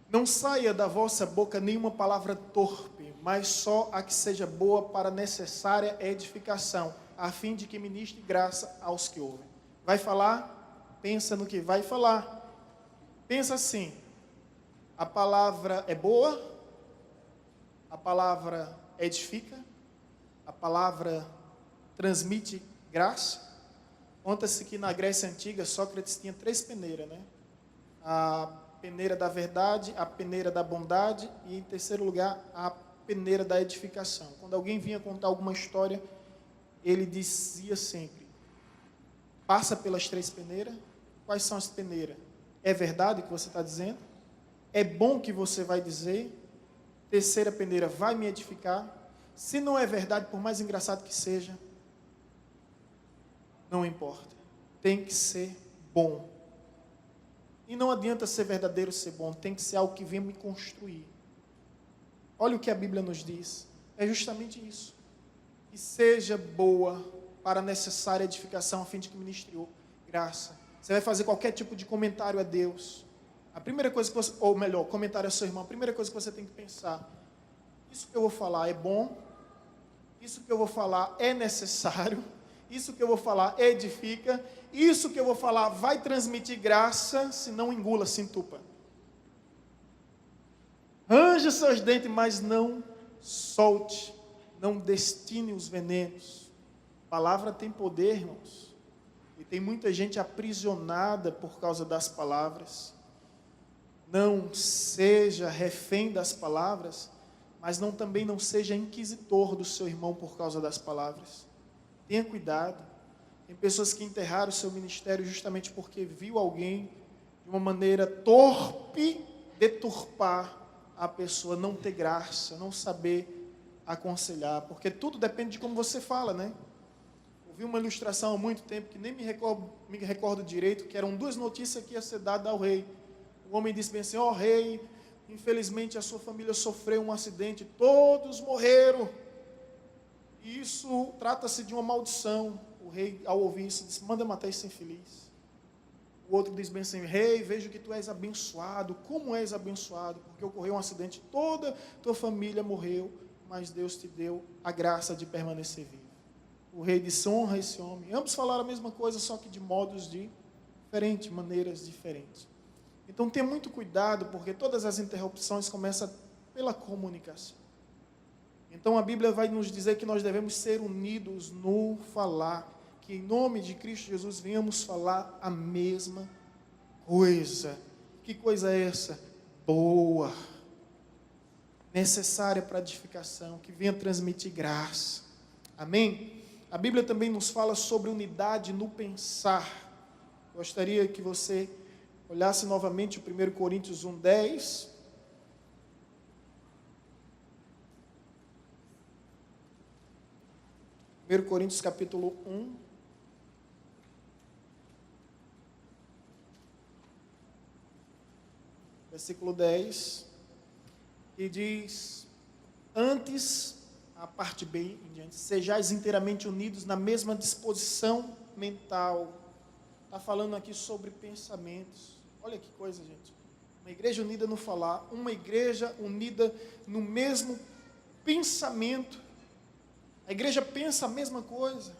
Não saia da vossa boca nenhuma palavra torpe, mas só a que seja boa para a necessária edificação, a fim de que ministre graça aos que ouvem. Vai falar? Pensa no que vai falar. Pensa assim: a palavra é boa, a palavra edifica, a palavra transmite graça. Conta-se que na Grécia Antiga, Sócrates tinha 3 peneiras, né? A peneira da verdade, a peneira da bondade e, em terceiro lugar, a peneira da edificação. Quando alguém vinha contar alguma história, ele dizia sempre: passa pelas 3 peneiras. Quais são as peneiras? É verdade o que você está dizendo? É bom o que você vai dizer? Terceira peneira, vai me edificar? Se não é verdade, por mais engraçado que seja, não importa. Tem que ser bom. E não adianta ser verdadeiro, ser bom. Tem que ser algo que venha me construir. Olha o que a Bíblia nos diz. É justamente isso. Que seja boa para a necessária edificação, a fim de que ministre graça. Você vai fazer qualquer tipo de comentário a Deus. A primeira coisa que você, ou melhor, comentário ao seu irmão, a primeira coisa que você tem que pensar: isso que eu vou falar é bom? Isso que eu vou falar é necessário? Isso que eu vou falar edifica? Isso que eu vou falar vai transmitir graça? Se não, engula, se entupa. Range seus dentes, mas não solte. Não destine os venenos. A palavra tem poder, irmãos. E tem muita gente aprisionada por causa das palavras. Não seja refém das palavras, mas também não seja inquisitor do seu irmão por causa das palavras. Tenha cuidado. Tem pessoas que enterraram o seu ministério justamente porque viu alguém de uma maneira torpe deturpar a pessoa, não ter graça, não saber aconselhar, porque tudo depende de como você fala, né? Ouvi uma ilustração há muito tempo, que nem me recordo direito, que eram 2 notícias que ia ser dada ao rei. O homem disse bem assim: ó rei, infelizmente a sua família sofreu um acidente, todos morreram, e isso trata-se de uma maldição. O rei, ao ouvir isso, disse: manda matar esse infeliz. O outro diz bem assim: rei, vejo que tu és abençoado. Como és abençoado? Porque ocorreu um acidente, toda tua família morreu, mas Deus te deu a graça de permanecer vivo. O rei disse: honra esse homem. Ambos falaram a mesma coisa, só que de modos diferentes, maneiras diferentes. Então tenha muito cuidado, porque todas as interrupções começam pela comunicação. Então a Bíblia vai nos dizer que nós devemos ser unidos no falar, que em nome de Cristo Jesus venhamos falar a mesma coisa. Que coisa é essa? Boa, necessária para edificação, que venha transmitir graça. Amém? A Bíblia também nos fala sobre unidade no pensar. Gostaria que você olhasse novamente o 1 Coríntios 1:10. 1 Coríntios capítulo 1. Versículo 10. E diz: antes, a parte B em diante, sejais inteiramente unidos na mesma disposição mental. Está falando aqui sobre pensamentos. Olha que coisa, gente. Uma igreja unida no falar, uma igreja unida no mesmo pensamento. A igreja pensa a mesma coisa.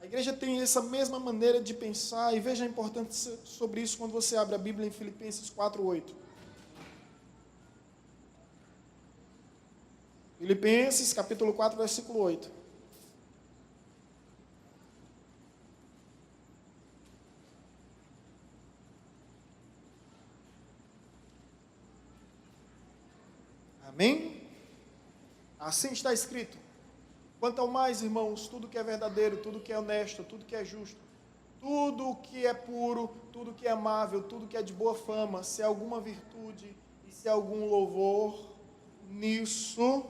A igreja tem essa mesma maneira de pensar. E veja a importância sobre isso quando você abre a Bíblia em Filipenses 4:8. Filipenses capítulo 4, versículo 8. Amém? Assim está escrito: quanto ao mais, irmãos, tudo que é verdadeiro, tudo que é honesto, tudo que é justo, tudo que é puro, tudo que é amável, tudo que é de boa fama, se há alguma virtude e se há algum louvor, nisso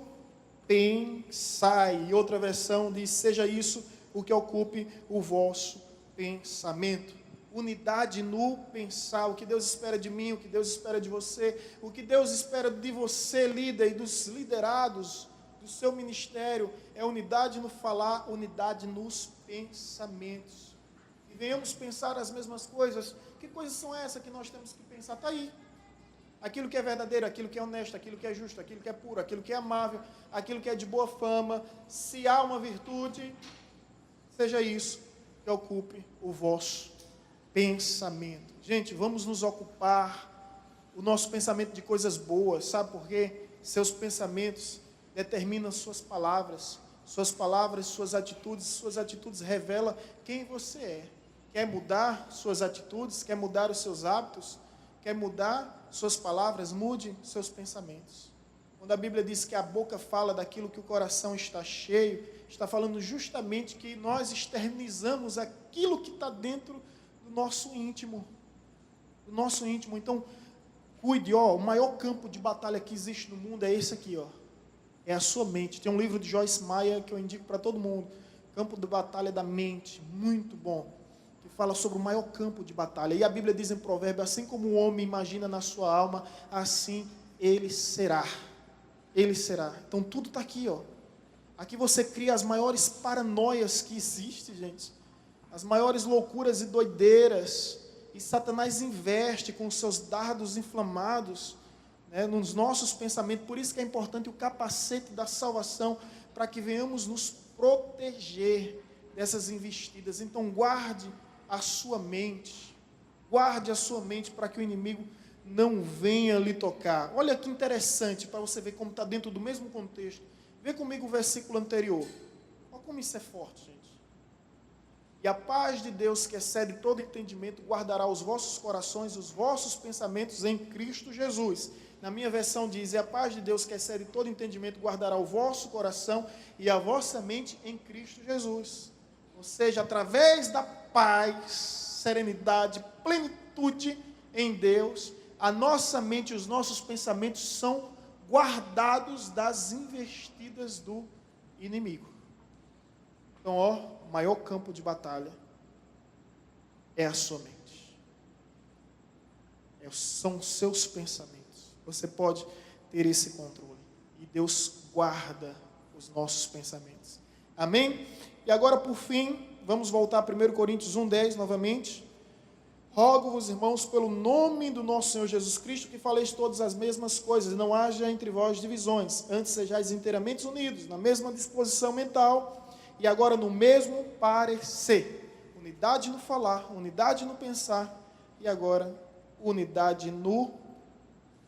pensai. E outra versão diz: seja isso o que ocupe o vosso pensamento. Unidade no pensar. O que Deus espera de mim, o que Deus espera de você, o que Deus espera de você, líder, e dos liderados do seu ministério, é unidade no falar, unidade nos pensamentos. E venhamos pensar as mesmas coisas. Que coisas são essas que nós temos que pensar? Está aí. Aquilo que é verdadeiro, aquilo que é honesto, aquilo que é justo, aquilo que é puro, aquilo que é amável, aquilo que é de boa fama. Se há uma virtude, seja isso que ocupe o vosso pensamento. Gente, vamos nos ocupar o nosso pensamento de coisas boas. Sabe por quê? Seus pensamentos determinam suas palavras, suas atitudes revelam quem você é. Quer mudar suas atitudes? Quer mudar os seus hábitos? Quer mudar suas palavras? Mude seus pensamentos. Quando a Bíblia diz que a boca fala daquilo que o coração está cheio, está falando justamente que nós externizamos aquilo que está dentro do nosso íntimo. Do nosso íntimo. Então, cuide, o maior campo de batalha que existe no mundo é esse aqui, é a sua mente. Tem um livro de Joyce Meyer que eu indico para todo mundo, Campo de Batalha da Mente, muito bom, que fala sobre o maior campo de batalha. E a Bíblia diz em Provérbios: assim como o homem imagina na sua alma, assim ele será. Ele será. Então tudo está aqui, Aqui você cria as maiores paranoias que existem, gente. As maiores loucuras e doideiras. E Satanás investe com os seus dardos inflamados, nos nossos pensamentos. Por isso que é importante o capacete da salvação, para que venhamos nos proteger dessas investidas. Então guarde a sua mente para que o inimigo não venha lhe tocar. Olha que interessante, para você ver como está dentro do mesmo contexto. Vê comigo o versículo anterior. Olha como isso é forte, gente. E a paz de Deus, que excede todo entendimento, guardará os vossos corações, os vossos pensamentos em Cristo Jesus. Na minha versão diz, e a paz de Deus, que excede todo entendimento, guardará o vosso coração e a vossa mente em Cristo Jesus. Ou seja, através da paz, serenidade, plenitude em Deus, a nossa mente e os nossos pensamentos são guardados das investidas do inimigo. Então, o maior campo de batalha é a sua mente. São os seus pensamentos. Você pode ter esse controle. E Deus guarda os nossos pensamentos. Amém? E agora, por fim, vamos voltar a 1 Coríntios 1:10 novamente. Rogo-vos, irmãos, pelo nome do nosso Senhor Jesus Cristo, que faleis todas as mesmas coisas, não haja entre vós divisões, antes sejais inteiramente unidos, na mesma disposição mental, e agora no mesmo parecer. Unidade no falar, unidade no pensar, e agora unidade no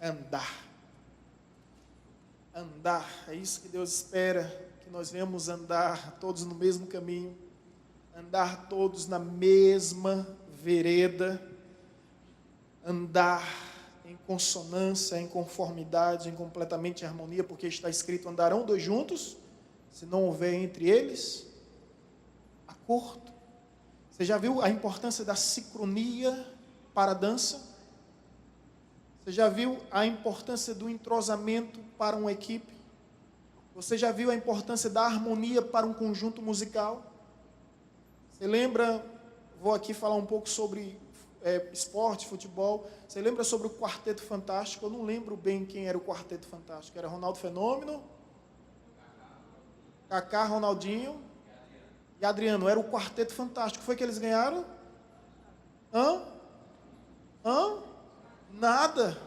andar. Andar, é isso que Deus espera, que nós venhamos andar todos no mesmo caminho, andar todos na mesma vereda, andar em consonância, em conformidade, em completamente harmonia, porque está escrito, andarão dois juntos, se não houver entre eles acordo. Você já viu a importância da sincronia para a dança? Você já viu a importância do entrosamento para uma equipe? Você já viu a importância da harmonia para um conjunto musical? Você lembra, vou aqui falar um pouco sobre esporte, futebol. Você lembra sobre o Quarteto Fantástico? Eu não lembro bem quem era o Quarteto Fantástico. Era Ronaldo Fenômeno, Kaká, Ronaldinho e Adriano. Era o Quarteto Fantástico. Foi que eles ganharam? Nada.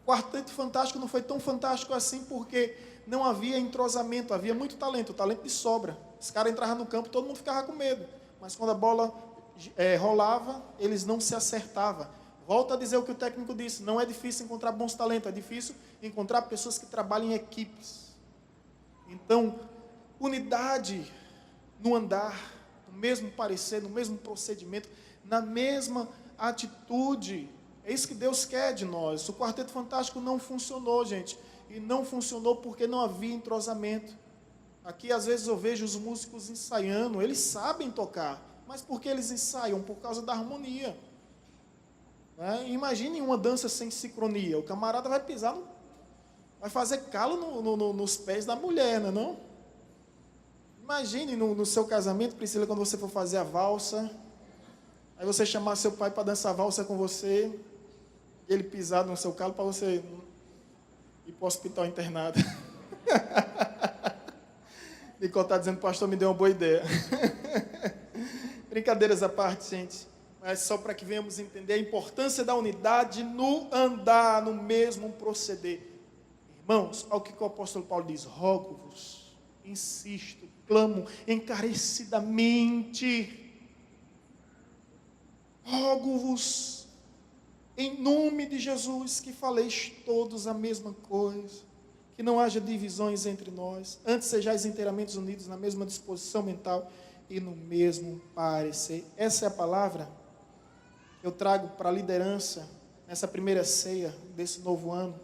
O Quarteto Fantástico não foi tão fantástico assim porque não havia entrosamento, havia muito talento, o talento de sobra. Os caras entravam no campo, todo mundo ficava com medo. Mas quando a bola rolava, eles não se acertavam. Volto a dizer o que o técnico disse, não é difícil encontrar bons talentos, é difícil encontrar pessoas que trabalham em equipes. Então, unidade no andar, no mesmo parecer, no mesmo procedimento, na mesma atitude. É isso que Deus quer de nós. O Quarteto Fantástico não funcionou, gente. E não funcionou porque não havia entrosamento. Aqui, às vezes, eu vejo os músicos ensaiando. Eles sabem tocar. Mas por que eles ensaiam? Por causa da harmonia. Imagine uma dança sem sincronia. O camarada vai pisar, vai fazer calo nos pés da mulher, não é não? Imagine no seu casamento, Priscila, quando você for fazer a valsa. Aí você chamar seu pai para dançar a valsa com você. Ele pisado no seu calo para você ir para o hospital internado. Nicole está dizendo, pastor, me deu uma boa ideia. Brincadeiras à parte, gente. Mas só para que venhamos entender a importância da unidade no andar, no mesmo proceder. Irmãos, ao que o apóstolo Paulo diz, rogo-vos, insisto, clamo encarecidamente, rogo-vos, em nome de Jesus, que faleis todos a mesma coisa, que não haja divisões entre nós, antes sejais inteiramente unidos na mesma disposição mental e no mesmo parecer. Essa é a palavra que eu trago para a liderança nessa primeira ceia desse novo ano,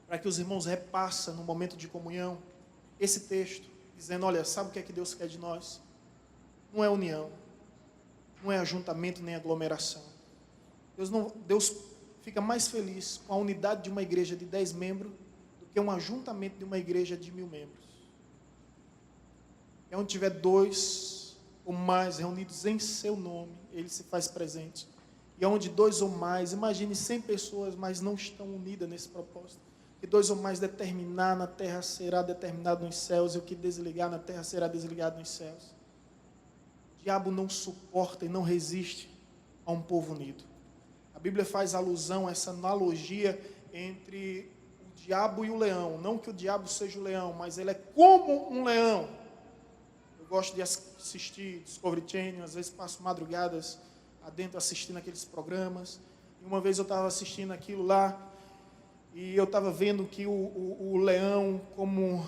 para que os irmãos repassem no momento de comunhão esse texto, dizendo, olha, sabe o que é que Deus quer de nós? Não é união, não é ajuntamento nem aglomeração. Deus fica mais feliz com a unidade de uma igreja de 10 membros do que um ajuntamento de uma igreja de 1000 membros. É onde tiver 2 ou mais reunidos em seu nome, ele se faz presente. E onde 2 ou mais, imagine 100 pessoas, mas não estão unidas nesse propósito. Que 2 ou mais determinar na terra será determinado nos céus, e o que desligar na terra será desligado nos céus. O diabo não suporta e não resiste a um povo unido. A Bíblia faz alusão a essa analogia entre o diabo e o leão. Não que o diabo seja o leão, mas ele é como um leão. Eu gosto de assistir Discovery Channel, às vezes passo madrugadas adentro assistindo aqueles programas. E uma vez eu estava assistindo aquilo lá, e eu estava vendo que o leão, como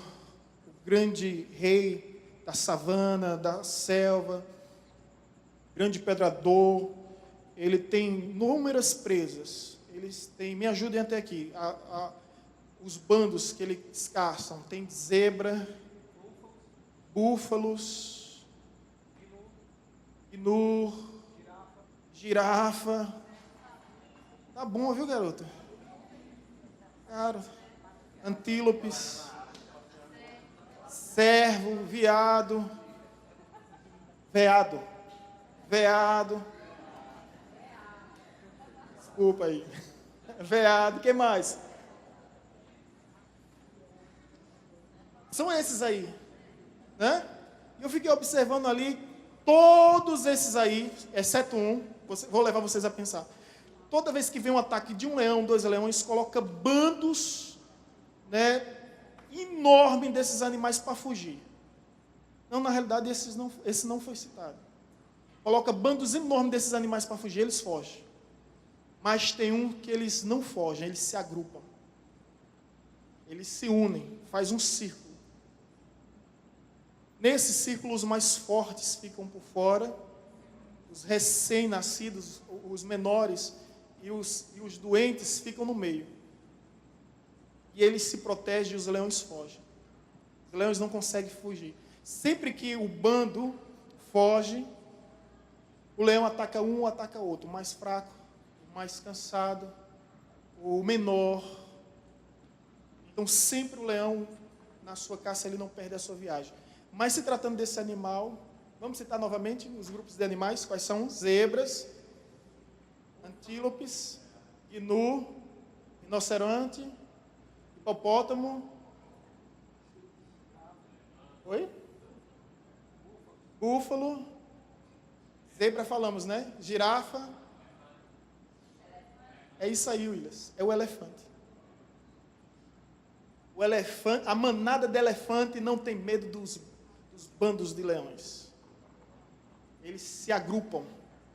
o grande rei da savana, da selva, grande predador, ele tem inúmeras presas. Eles têm, me ajudem até aqui, os bandos que eles caçam, tem zebra, búfalos, gnu, girafa. Tá bom, viu, garota? Cara, antílopes, cervo, veado. Desculpa aí. Veado, o que mais? São esses aí, né? E eu fiquei observando ali, todos esses aí, exceto um, vou levar vocês a pensar. Toda vez que vem um ataque de um leão, 2 leões, coloca bandos, né, enormes desses animais para fugir. Não, na realidade, esse não foi citado. Coloca bandos enormes desses animais para fugir, eles fogem. Mas tem um que eles não fogem, eles se agrupam. Eles se unem, faz um círculo. Nesse círculo, os mais fortes ficam por fora, os recém-nascidos, os menores e os doentes ficam no meio. E eles se protegem e os leões fogem. Os leões não conseguem fugir. Sempre que o bando foge, o leão ataca um, ataca outro, o mais fraco, o mais cansado, o menor. Então sempre o leão, na sua caça, ele não perde a sua viagem. Mas se tratando desse animal, vamos citar novamente os grupos de animais, quais são? Zebras, antílopes, gnu, rinoceronte, hipopótamo. Oi? Búfalo. Zebra falamos, né? Girafa. É isso aí, Willis. É o elefante. O elefante, a manada de elefante não tem medo dos bandos de leões. Eles se agrupam,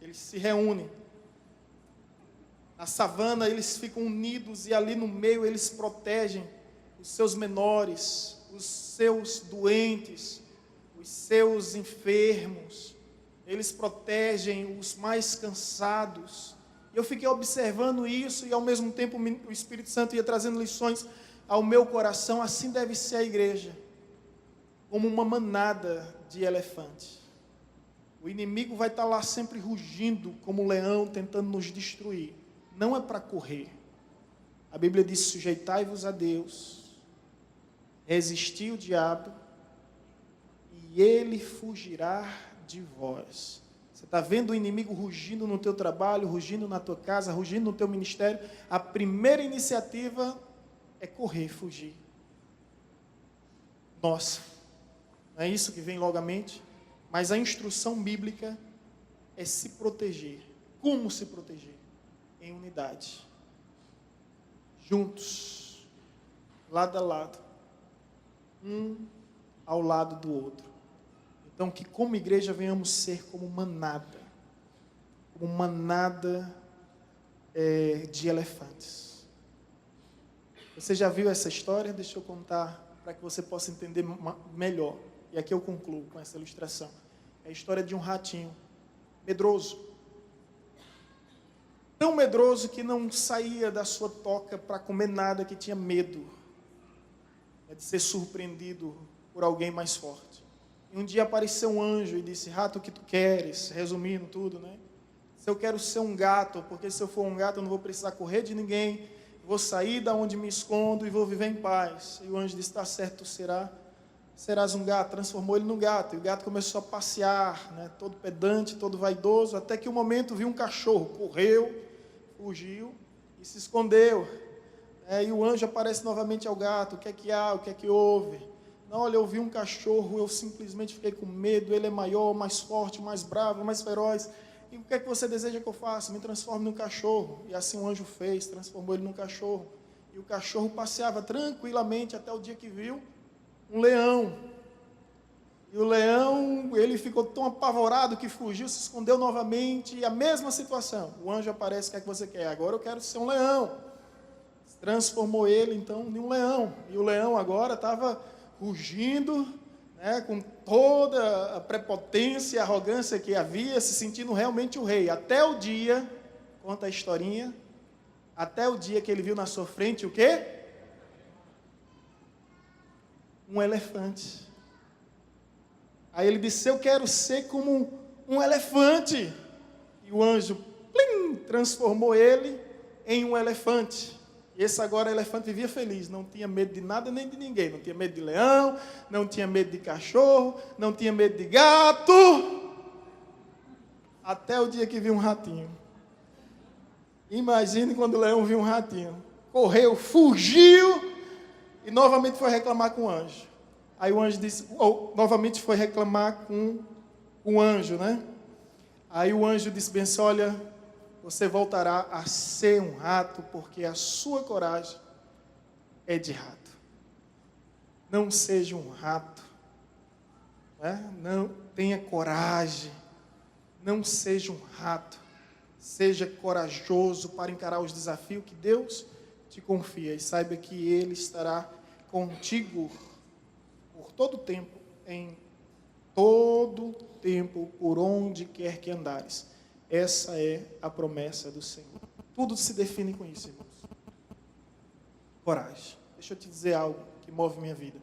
eles se reúnem. Na savana eles ficam unidos e ali no meio eles protegem os seus menores, os seus doentes, os seus enfermos. Eles protegem os mais cansados. Eu fiquei observando isso e ao mesmo tempo o Espírito Santo ia trazendo lições ao meu coração. Assim deve ser a igreja, como uma manada de elefantes. O inimigo vai estar lá sempre rugindo como um leão, tentando nos destruir. Não é para correr. A Bíblia diz: sujeitai-vos a Deus, resisti o diabo, e ele fugirá de vós. Você está vendo o inimigo rugindo no teu trabalho, rugindo na tua casa, rugindo no teu ministério? A primeira iniciativa é correr, fugir. Nossa, não é isso que vem logo à mente? Mas a instrução bíblica é se proteger. Como se proteger? Em unidade. Juntos, lado a lado. Um ao lado do outro. Então, que como igreja venhamos ser como manada. Como manada de elefantes. Você já viu essa história? Deixa eu contar para que você possa entender melhor. E aqui eu concluo com essa ilustração. É a história de um ratinho medroso. Tão medroso que não saía da sua toca para comer nada, que tinha medo de ser surpreendido por alguém mais forte. E um dia apareceu um anjo e disse: rato, o que tu queres? Resumindo tudo, né? Se eu quero ser um gato, porque se eu for um gato eu não vou precisar correr de ninguém, vou sair da onde me escondo e vou viver em paz. E o anjo disse: está certo, tu serás um gato. Transformou ele num gato, e o gato começou a passear, né? Todo pedante, todo vaidoso, até que um momento viu um cachorro, correu, fugiu e se escondeu. E o anjo aparece novamente ao gato: o que é que há, o que é que houve? Não, olha, eu vi um cachorro, eu simplesmente fiquei com medo, ele é maior, mais forte, mais bravo, mais feroz. E o que é que você deseja que eu faça? Me transforme num cachorro. E assim o anjo fez, transformou ele num cachorro. E o cachorro passeava tranquilamente até o dia que viu um leão. E o leão, ele ficou tão apavorado que fugiu, se escondeu novamente. E a mesma situação. O anjo aparece: o que é que você quer? Agora eu quero ser um leão. Transformou ele, então, em um leão. E o leão agora estava rugindo, com toda a prepotência e arrogância que havia, se sentindo realmente o rei. Até o dia, conta a historinha, até o dia que ele viu na sua frente o quê? Um elefante. Aí ele disse, eu quero ser como um elefante. E o anjo plim, transformou ele em um elefante. E esse agora elefante vivia feliz, não tinha medo de nada nem de ninguém. Não tinha medo de leão, não tinha medo de cachorro, não tinha medo de gato. Até o dia que viu um ratinho. Imagine quando o leão viu um ratinho. Correu, fugiu e novamente foi reclamar com o anjo. Aí o anjo disse, novamente foi reclamar com o anjo, né? Aí o anjo disse bem assim, olha, você voltará a ser um rato, porque a sua coragem é de rato. Não seja um rato, né? Não tenha coragem, não seja um rato, seja corajoso para encarar os desafios que Deus te confia e saiba que Ele estará contigo por todo o tempo, em todo tempo, por onde quer que andares. Essa é a promessa do Senhor. Tudo se define com isso, irmãos. Coragem. Deixa eu te dizer algo que move minha vida.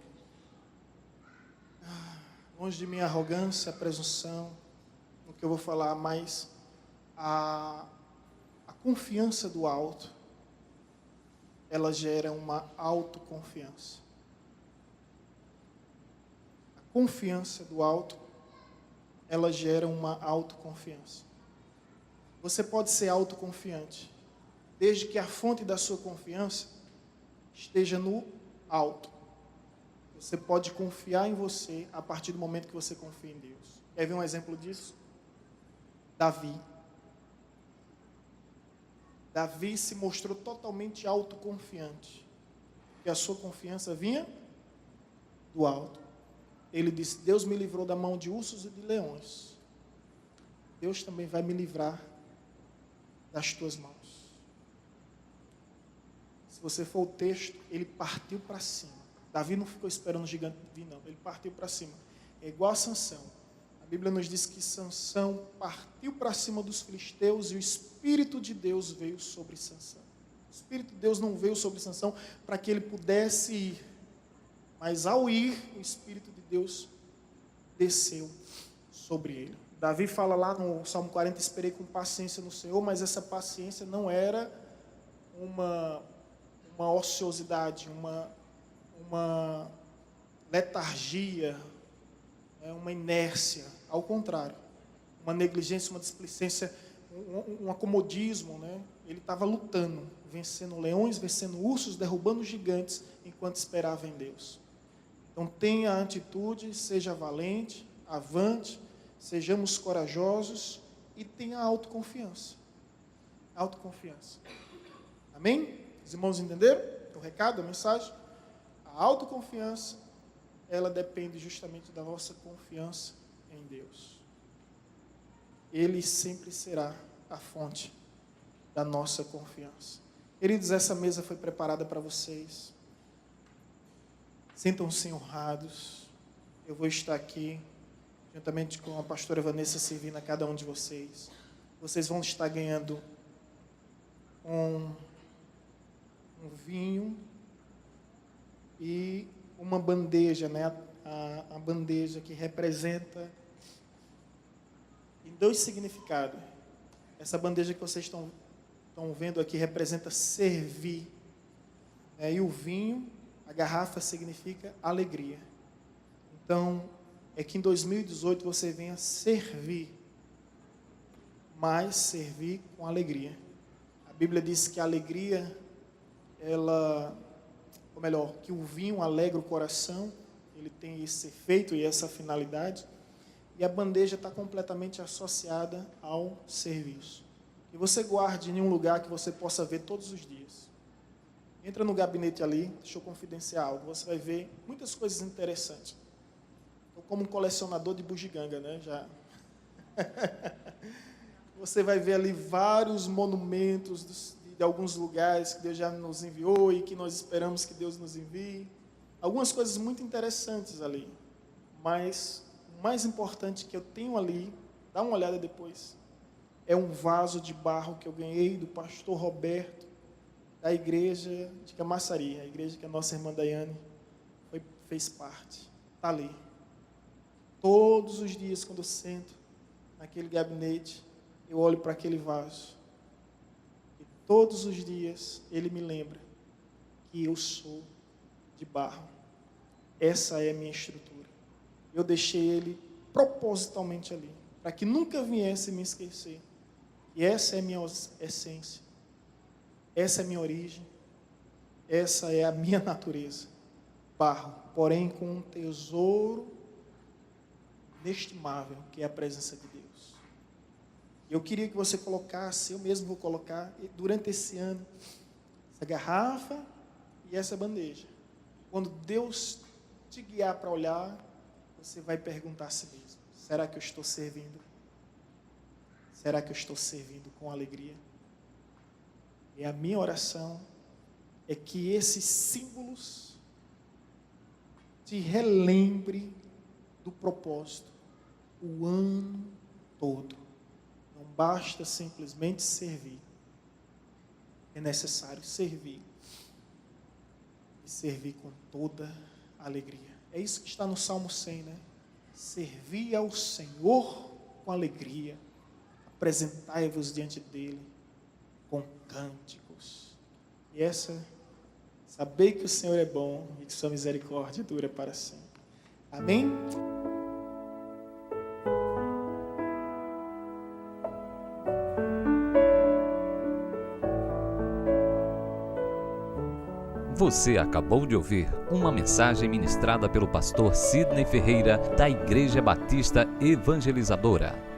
Longe de minha arrogância, presunção, no que eu vou falar, mas a confiança do alto, ela gera uma autoconfiança. A confiança do alto, ela gera uma autoconfiança. Você pode ser autoconfiante, desde que a fonte da sua confiança esteja no alto. Você pode confiar em você a partir do momento que você confia em Deus. Quer ver um exemplo disso? Davi. Davi se mostrou totalmente autoconfiante, porque a sua confiança vinha do alto. Ele disse, Deus me livrou da mão de ursos e de leões. Deus também vai me livrar das tuas mãos. Se você for o texto, ele partiu para cima. Davi não ficou esperando o gigante vir, não. Ele partiu para cima. É igual a Sansão. A Bíblia nos diz que Sansão partiu para cima dos filisteus e o Espírito de Deus veio sobre Sansão. O Espírito de Deus não veio sobre Sansão para que ele pudesse ir. Mas ao ir, o Espírito de Deus desceu sobre ele. Davi fala lá no Salmo 40, esperei com paciência no Senhor, mas essa paciência não era uma ociosidade, uma letargia, uma inércia. Ao contrário, uma negligência, uma displicência, um acomodismo, né? Ele estava lutando, vencendo leões, vencendo ursos, derrubando gigantes, enquanto esperava em Deus. Então tenha a atitude, seja valente, avante, sejamos corajosos e tenha autoconfiança. Autoconfiança. Amém? Os irmãos entenderam o recado, a mensagem? A autoconfiança, ela depende justamente da nossa confiança em Deus. Ele sempre será a fonte da nossa confiança. Queridos, essa mesa foi preparada para vocês. Sintam-se honrados. Eu vou estar aqui, juntamente com a pastora Vanessa, servindo a cada um de vocês. Vocês vão estar ganhando um vinho e uma bandeja, né? A bandeja que representa em dois significados. Essa bandeja que vocês estão vendo aqui representa servir. E o vinho, a garrafa, significa alegria. Então, é que em 2018 você venha servir, mas servir com alegria. A Bíblia diz que a alegria, que o vinho alegra o coração, ele tem esse efeito e essa finalidade, e a bandeja está completamente associada ao serviço. E você guarde em um lugar que você possa ver todos os dias. Entra no gabinete ali, deixa eu confidenciar algo, você vai ver muitas coisas interessantes. Estou como um colecionador de bugiganga, né? Já. Você vai ver ali vários monumentos de alguns lugares que Deus já nos enviou e que nós esperamos que Deus nos envie. Algumas coisas muito interessantes ali. Mas o mais importante que eu tenho ali, dá uma olhada depois, é um vaso de barro que eu ganhei do pastor Roberto, da igreja de Camaçari, a igreja que a nossa irmã Daiane fez parte. Está ali. Todos os dias, quando eu sento naquele gabinete, eu olho para aquele vaso. E todos os dias ele me lembra que eu sou de barro. Essa é a minha estrutura. Eu deixei ele propositalmente ali, para que nunca viesse me esquecer. E essa é a minha essência. Essa é a minha origem. Essa é a minha natureza. Barro, porém com um tesouro inestimável, que é a presença de Deus. Eu queria que você colocasse, eu mesmo vou colocar, durante esse ano, essa garrafa e essa bandeja. Quando Deus te guiar para olhar, você vai perguntar a si mesmo: será que eu estou servindo? Será que eu estou servindo com alegria? E a minha oração é que esses símbolos te relembre do propósito o ano todo. Não basta simplesmente servir. É necessário servir. E servir com toda alegria. É isso que está no Salmo 100, né? Servi ao Senhor com alegria. Apresentai-vos diante dele com cânticos. E saber que o Senhor é bom e que sua misericórdia dura para sempre. Amém? Você acabou de ouvir uma mensagem ministrada pelo pastor Sidney Ferreira, da Igreja Batista Evangelizadora.